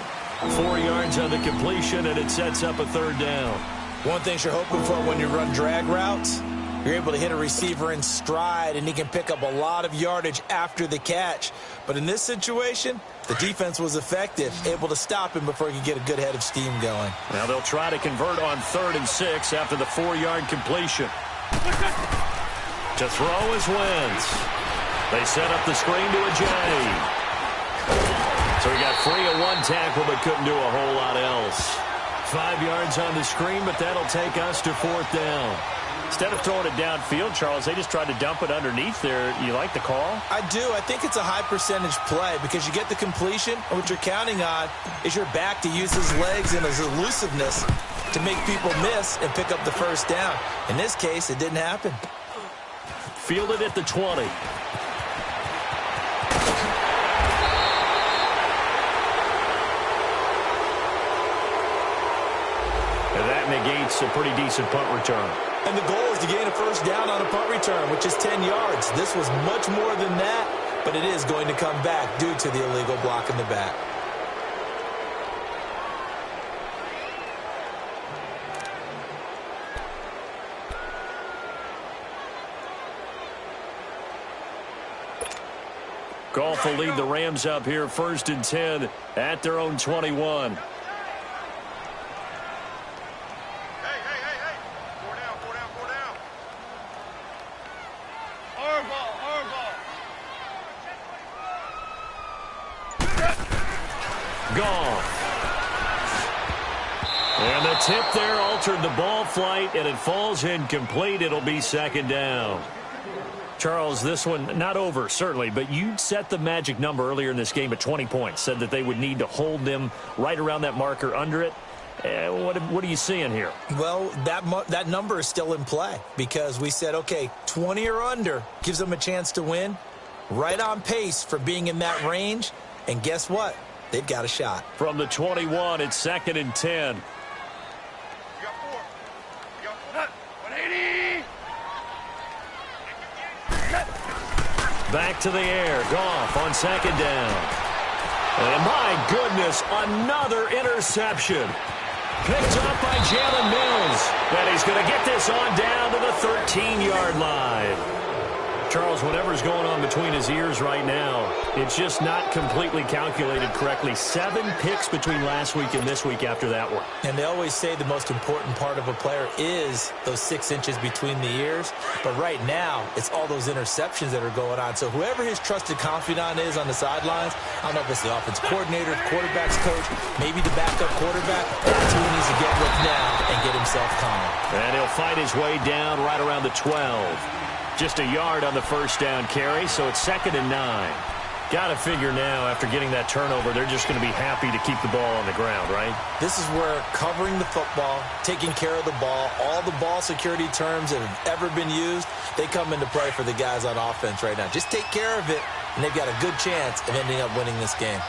Speaker 1: 4 yards on the completion, and it sets up a 3rd down.
Speaker 2: One thing you're hoping for when you run drag routes, you're able to hit a receiver in stride, and he can pick up a lot of yardage after the catch. But in this situation, the defense was effective, able to stop him before he could get a good head of steam going.
Speaker 1: Now they'll try to convert on 3rd and 6 after the 4-yard completion. To throw is Wentz. They set up the screen to Ajay. So he got free of 1 tackle but couldn't do a whole lot else. 5 yards on the screen, but that'll take us to 4th down. Instead of throwing it downfield, Charles, they just tried to dump it underneath there. You like the call?
Speaker 2: I do. I think it's a high-percentage play because you get the completion, and what you're counting on is your back to use his legs and his elusiveness to make people miss and pick up the 1st down. In this case, it didn't happen.
Speaker 1: Fielded at the 20. And that negates a pretty decent punt return.
Speaker 2: And the goal is to gain a 1st down on a punt return, which is 10 yards. This was much more than that, but it is going to come back due to the illegal block in the back.
Speaker 1: Goff will lead the Rams up here 1st and 10 at their own 21. And the tip there altered the ball flight, and it falls incomplete. It'll be 2nd down. Charles, this one not over, certainly, but you set the magic number earlier in this game at 20 points, said that they would need to hold them right around that marker under it. What are you seeing here?
Speaker 2: Well, that number is still in play because we said, okay, 20 or under gives them a chance to win. Right on pace for being in that range, and guess what? They've got a shot.
Speaker 1: From the 21, it's 2nd and 10. Back to the air. Goff on 2nd down. And my goodness, another interception. Picked up by Jalen Mills. And he's going to get this on down to the 13-yard line. Charles, whatever's going on between his ears right now, it's just not completely calculated correctly. 7 picks between last week and this week after that one.
Speaker 2: And they always say the most important part of a player is those 6 inches between the ears. But right now, it's all those interceptions that are going on. So whoever his trusted confidant is on the sidelines, I don't know if it's the offense coordinator, the quarterback's coach, maybe the backup quarterback, that's who he needs to get with now and get himself calm.
Speaker 1: And he'll fight his way down right around the 12. Just a yard on the 1st down carry, so it's 2nd and 9. Got to figure now, after getting that turnover, they're just going to be happy to keep the ball on the ground, right?
Speaker 2: This is where covering the football, taking care of the ball, all the ball security terms that have ever been used, they come into play for the guys on offense right now. Just take care of it, and they've got a good chance of ending up winning this game.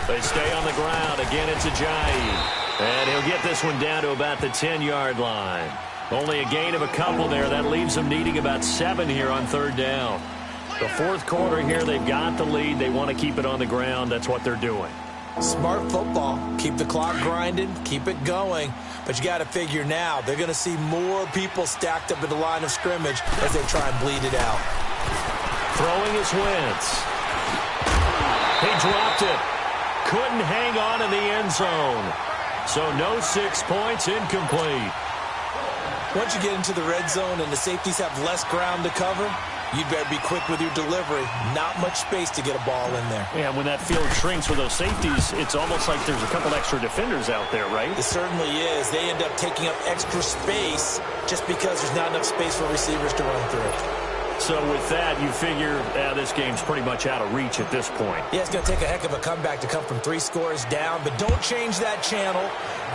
Speaker 1: They stay on the ground. Again, it's Ajayi. And he'll get this one down to about the 10-yard line. Only a gain of a couple there. That leaves them needing about 7 here on third down. The fourth quarter here, they've got the lead. They want to keep it on the ground. That's what they're doing.
Speaker 2: Smart football. Keep the clock grinding. Keep it going. But you got to figure now, they're going to see more people stacked up at the line of scrimmage as they try and bleed it out.
Speaker 1: Throwing his Wentz. He dropped it. Couldn't hang on in the end zone. So no 6 points, incomplete.
Speaker 2: Once you get into the red zone and the safeties have less ground to cover, you'd better be quick with your delivery. Not much space to get a ball in there.
Speaker 1: Yeah, when that field shrinks with those safeties, it's almost like there's a couple extra defenders out there, right?
Speaker 2: It certainly is. They end up taking up extra space just because there's not enough space for receivers to run through.
Speaker 1: So with that, you figure this game's pretty much out of reach at this point.
Speaker 2: Yeah, it's going to take a heck of a comeback to come from 3 scores down, but don't change that channel.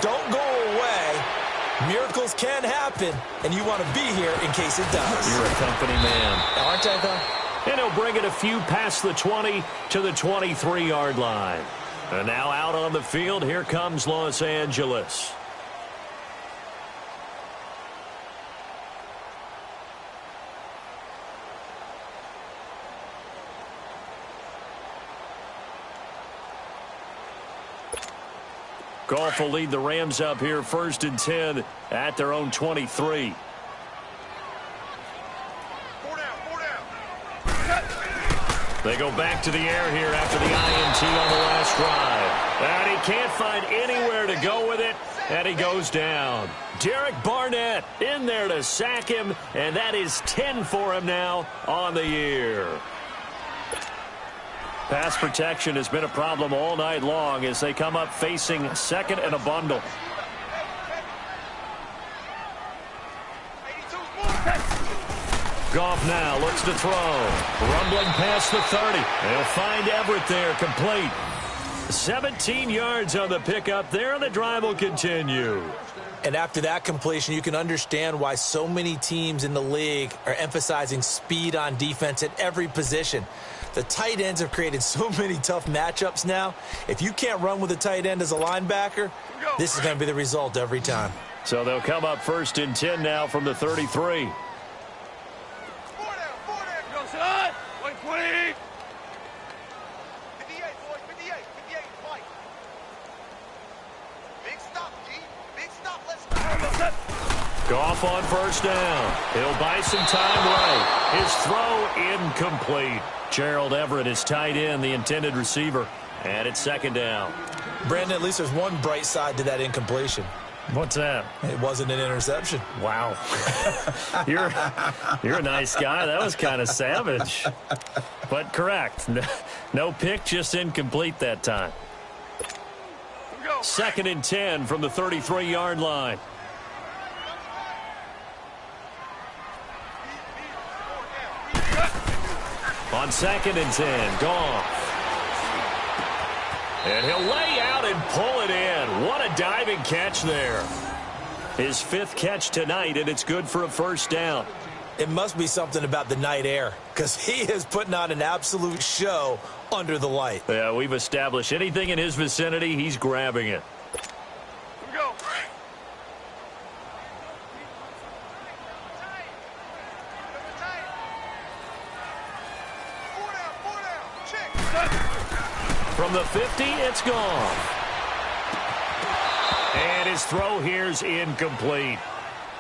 Speaker 2: Don't go away. Miracles can happen, and you want to be here in case it does.
Speaker 1: You're a company man.
Speaker 2: Aren't I, though?
Speaker 1: And he'll bring it a few past the 20 to the 23-yard line. And now out on the field, here comes Los Angeles. Goff will lead the Rams up here 1st and 10 at their own 23. They go back to the air here after the INT on the last drive. And he can't find anywhere to go with it, and he goes down. Derek Barnett in there to sack him, and that is 10 for him now on the year. Pass protection has been a problem all night long as they come up facing second and a bundle. Goff now looks to throw. Rumbling past the 30. They'll find Everett there, complete. 17 yards on the pickup there, and the drive will continue.
Speaker 2: And after that completion, you can understand why so many teams in the league are emphasizing speed on defense at every position. The tight ends have created so many tough matchups now. If you can't run with a tight end as a linebacker, this is going to be the result every time.
Speaker 1: So they'll come up 1st and 10 now from the 33. Goff on 1st down. He'll buy some time right. His throw incomplete. Gerald Everett is tight end, the intended receiver. And it's 2nd down.
Speaker 2: Brandon, at least there's one bright side to that incompletion.
Speaker 1: What's that?
Speaker 2: It wasn't an interception.
Speaker 1: Wow. You're a nice guy. That was kind of savage. But correct. No pick, just incomplete that time. 2nd and 10 from the 33-yard line. On 2nd and 10, Goff. And he'll lay out and pull it in. What a diving catch there. His 5th catch tonight, and it's good for a 1st down.
Speaker 2: It must be something about the night air, because he is putting on an absolute show under the light.
Speaker 1: Yeah, we've established anything in his vicinity, he's grabbing it. From the 50, it's gone. And his throw here's incomplete.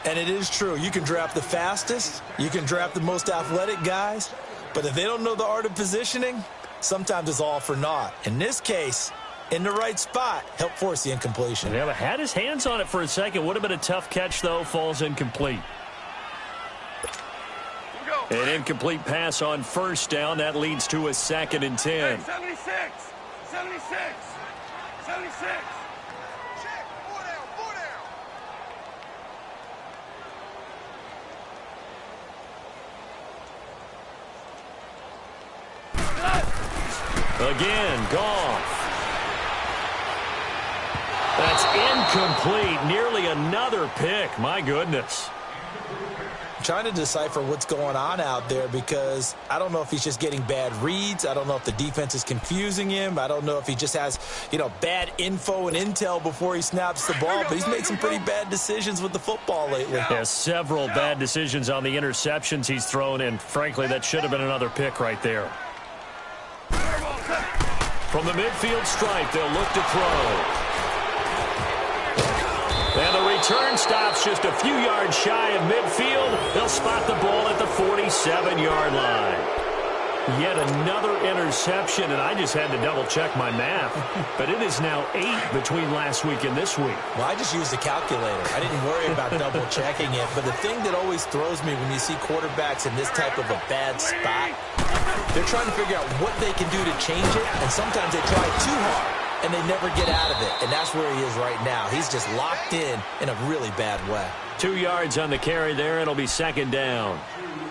Speaker 2: And it is true. You can draft the fastest. You can draft the most athletic guys. But if they don't know the art of positioning, sometimes it's all for naught. In this case, in the right spot, helped force the incompletion.
Speaker 1: Yeah, but had his hands on it for a second. Would have been a tough catch, though. Falls incomplete. An incomplete pass on 1st down. That leads to a 2nd and 10.
Speaker 3: 76. 76. 76. Check. 4 down.
Speaker 1: 4 down. Again, Goff. That's incomplete. Nearly another pick. My goodness.
Speaker 2: trying to decipher what's going on out there because I don't know if he's just getting bad reads. I don't know if the defense is confusing him. I don't know if he just has, bad info and intel before he snaps the ball. But he's made some pretty bad decisions with the football lately.
Speaker 1: Yeah, several bad decisions on the interceptions he's thrown, and frankly, that should have been another pick right there. From the midfield stripe, they'll look to throw. And the return stops just a few yards shy of midfield. They'll spot the ball at the 47-yard line. Yet another interception, and I just had to double-check my math. But it is now 8 between last week and this week.
Speaker 2: Well, I just used a calculator. I didn't worry about double-checking it. But the thing that always throws me when you see quarterbacks in this type of a bad spot, they're trying to figure out what they can do to change it, and sometimes they try too hard. And they never get out of it, and that's where he is right now. He's just locked in a really bad way.
Speaker 1: 2 yards on the carry there, and it'll be second down.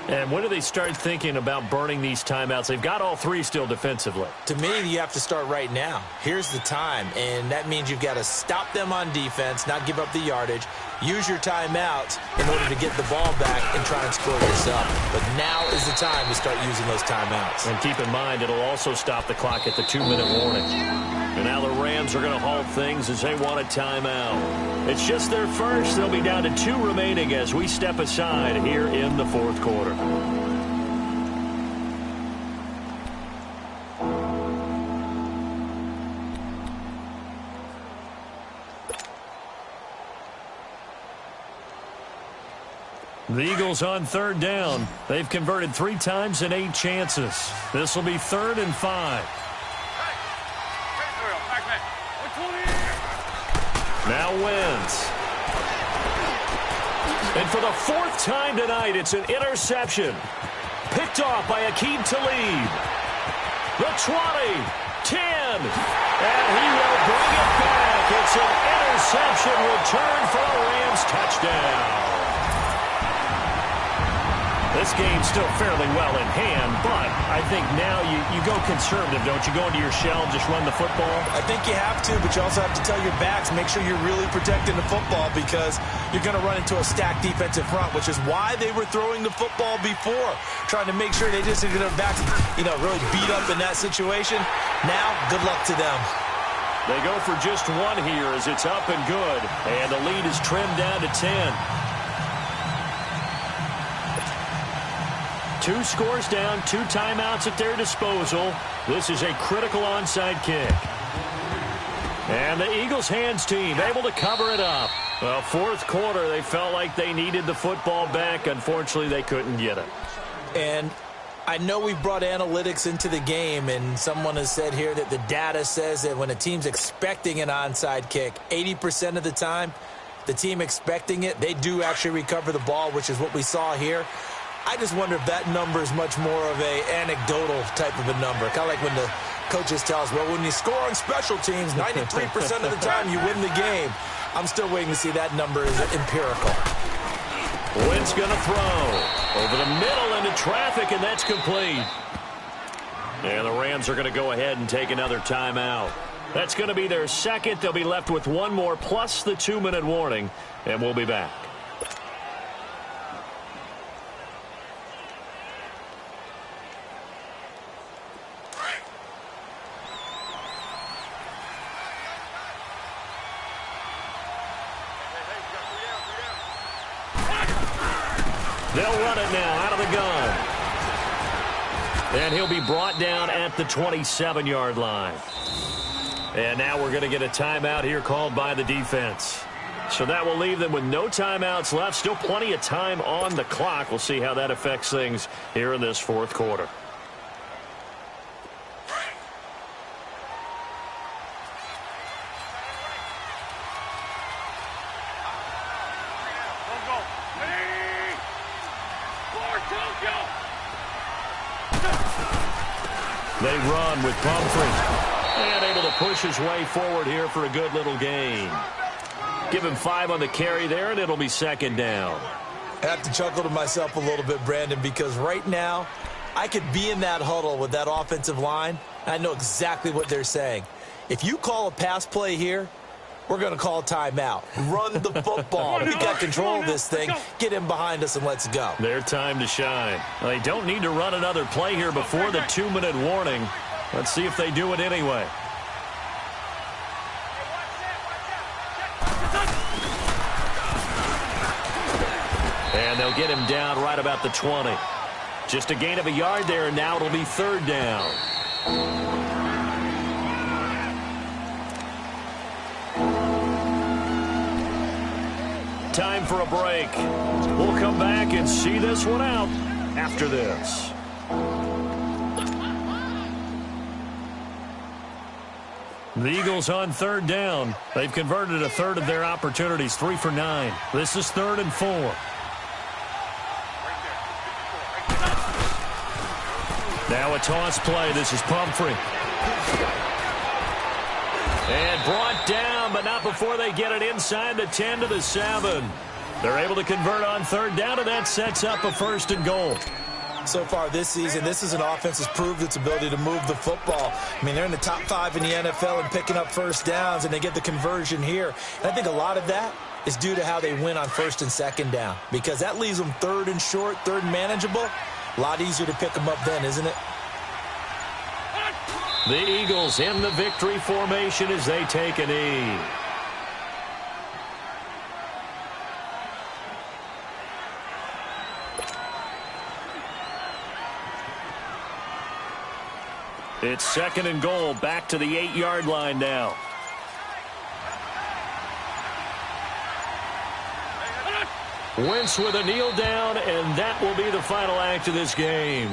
Speaker 1: And when do they start thinking about burning these timeouts? They've got all 3 still defensively.
Speaker 2: To me, you have to start right now. Here's the time, and that means you've got to stop them on defense, not give up the yardage, use your timeouts in order to get the ball back and try and score yourself. But now is the time to start using those timeouts.
Speaker 1: And keep in mind, it'll also stop the clock at the 2-minute warning. And now the Rams are going to halt things as they want a timeout. It's just their first. They'll be down to 2 remaining as we step aside here in the fourth quarter. The Eagles on third down. They've converted 3 times in 8 chances. This will be 3rd and 5. Now wins. And for the 4th time tonight, it's an interception. Picked off by Aqib Talib. The 20, 10, and he will bring it back. It's an interception return for a Rams touchdown. This game's still fairly well in hand, but I think now you go conservative, don't you? Go into your shell and just run the football?
Speaker 2: I think you have to, but you also have to tell your backs, make sure you're really protecting the football because you're going to run into a stacked defensive front, which is why they were throwing the football before, trying to make sure they just get their backs, really beat up in that situation. Now, good luck to them.
Speaker 1: They go for just 1 here as it's up and good, and the lead is trimmed down to 10. 2 scores down, 2 timeouts at their disposal. This is a critical onside kick. And the Eagles hands team able to cover it up. Well, fourth quarter, they felt like they needed the football back. Unfortunately, they couldn't get it.
Speaker 2: And I know we brought analytics into the game, and someone has said here that the data says that when a team's expecting an onside kick, 80% of the time, the team expecting it, they do actually recover the ball, which is what we saw here. I just wonder if that number is much more of a anecdotal type of a number. Kind of like when the coaches tell us, well, when you score on special teams, 93% of the time you win the game. I'm still waiting to see that number is empirical.
Speaker 1: Wentz going to throw over the middle into traffic, and that's complete. And the Rams are going to go ahead and take another timeout. That's going to be their second. They'll be left with 1 more plus the 2-minute warning, and we'll be back. They'll run it now out of the gun. And he'll be brought down at the 27-yard line. And now we're going to get a timeout here called by the defense. So that will leave them with no timeouts left. Still plenty of time on the clock. We'll see how that affects things here in this fourth quarter. They run with Pumphrey. And able to push his way forward here for a good little gain. Give him 5 on the carry there, and it'll be second down.
Speaker 2: I have to chuckle to myself a little bit, Brandon, because right now I could be in that huddle with that offensive line. And I know exactly what they're saying. If you call a pass play here, we're going to call timeout. Run the football. We got control of this thing. Get him behind us and let's go.
Speaker 1: Their time to shine. Well, they don't need to run another play here before the 2-minute warning. Let's see if they do it anyway. And they'll get him down right about the 20. Just a gain of a yard there, and now it'll be 3rd down. Time for a break. We'll come back and see this one out after this. The Eagles on 3rd down. They've converted a third of their opportunities, 3 for 9. This is 3rd and 4. Now a toss play. This is Pumphrey. And brought down, but not before they get it inside the 10 to the 7. They're able to convert on 3rd down, and that sets up a 1st and goal.
Speaker 2: So far this season, this is an offense that's proved its ability to move the football. I mean, they're in the top 5 in the NFL and picking up 1st downs, and they get the conversion here. And I think a lot of that is due to how they win on 1st and 2nd down, because that leaves them 3rd and short, 3rd and manageable. A lot easier to pick them up then, isn't it?
Speaker 1: The Eagles in the victory formation as they take a knee. It's 2nd and goal, back to the 8-yard line now. Wentz with a kneel down, and that will be the final act of this game.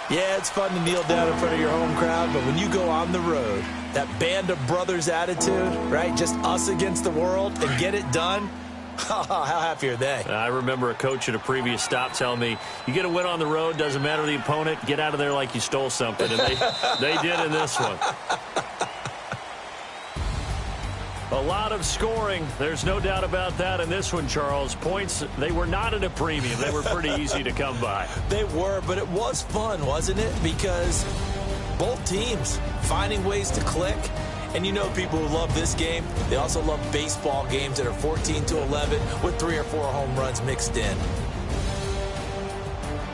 Speaker 2: Yeah, it's fun to kneel down in front of your home crowd, but when you go on the road, that band of brothers attitude, right, just us against the world, and get it done, how happy are they?
Speaker 1: I remember a coach at a previous stop telling me, you get a win on the road, doesn't matter the opponent, get out of there like you stole something, and they did in this one. A lot of scoring. There's no doubt about that in this one, Charles. Points, they were not at a premium. They were pretty easy to come by.
Speaker 2: They were, but it was fun, wasn't it? Because both teams finding ways to click. And you know people who love this game, they also love baseball games that are 14-11 with 3 or 4 home runs mixed in.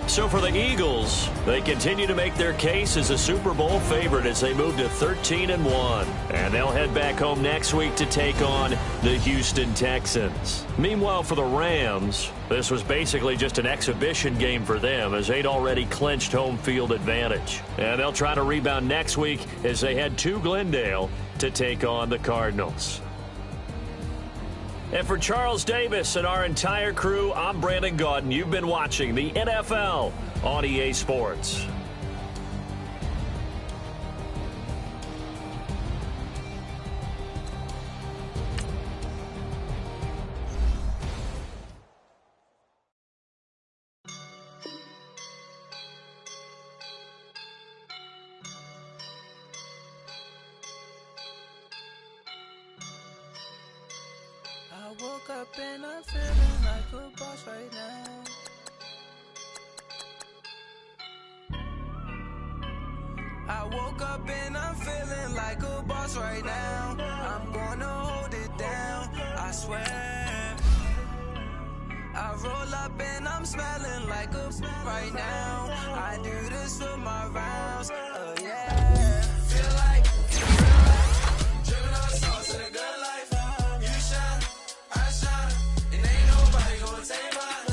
Speaker 1: So for the Eagles, they continue to make their case as a Super Bowl favorite as they move to 13-1. And they'll head back home next week to take on the Houston Texans. Meanwhile, for the Rams, this was basically just an exhibition game for them as they'd already clinched home field advantage. And they'll try to rebound next week as they head to Glendale to take on the Cardinals. And for Charles Davis and our entire crew, I'm Brandon Gaudin. You've been watching the NFL on EA Sports.
Speaker 4: I woke up and I'm feeling like a boss right now. I woke up and I'm feeling like a boss right now. I'm gonna hold it down, I swear. I roll up and I'm smelling like a right now. I do this for my rounds, oh yeah. Feel like dripping on sauce in a good life. You shine, I shine, and ain't nobody gonna take mine.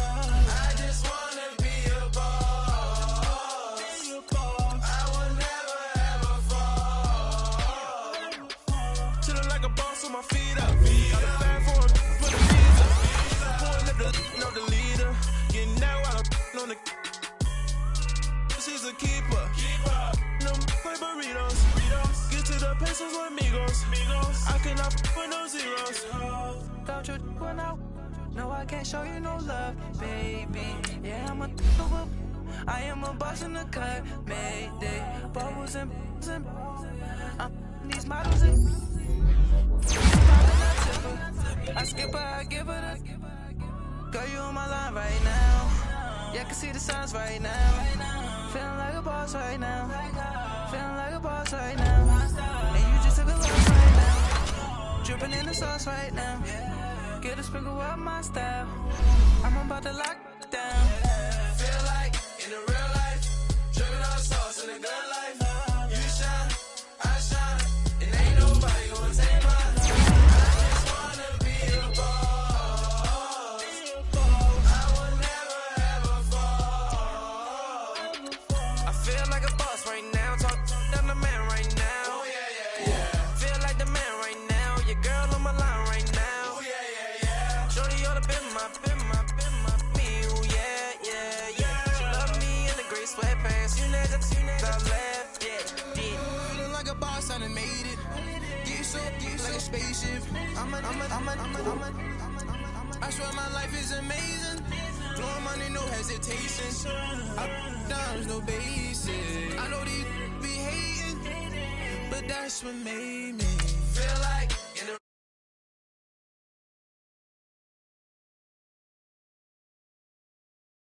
Speaker 4: I just wanna be a boss. I will never ever fall. Chillin' like a boss with my feet up. Got a bag for the visa. Pulling up the leader. Getting that while I'm on the. She's a keeper. No play burritos. Get to the pesos with amigos. I cannot with no zeros. Don't you run out? No, I can't show you no love, baby. Yeah, I am a boss in the cut, Mayday. Bubbles and these models and I skip her, I give her the. Girl, you on my line right now. Yeah, I can see the signs right now. Feeling like a boss right now. Feeling like a boss right now. And you just took a loss right now. dripping in the sauce right now. Get a sprinkle up my style. I'm about to lock down. Feel like in the real life, dripping on sauce in the good life. You shine, I shine, and ain't nobody gonna take mine. I just wanna be a boss. I will never ever fall. I feel like a boss right now. Talk to the man right now. Oh yeah, yeah, yeah. Feel like the man right now. Your girl on my line right now. Oh yeah, yeah, yeah. Shorty oughta been my feel, yeah, yeah, yeah. She love me in the gray sweatpants. You never left, yeah, did. Feeling like a boss, I done made it. Get so like a spaceship. I swear my life is amazing. Blowing money, no hesitation. Up, downs, no basic. I know these be hating, but that's what made me feel like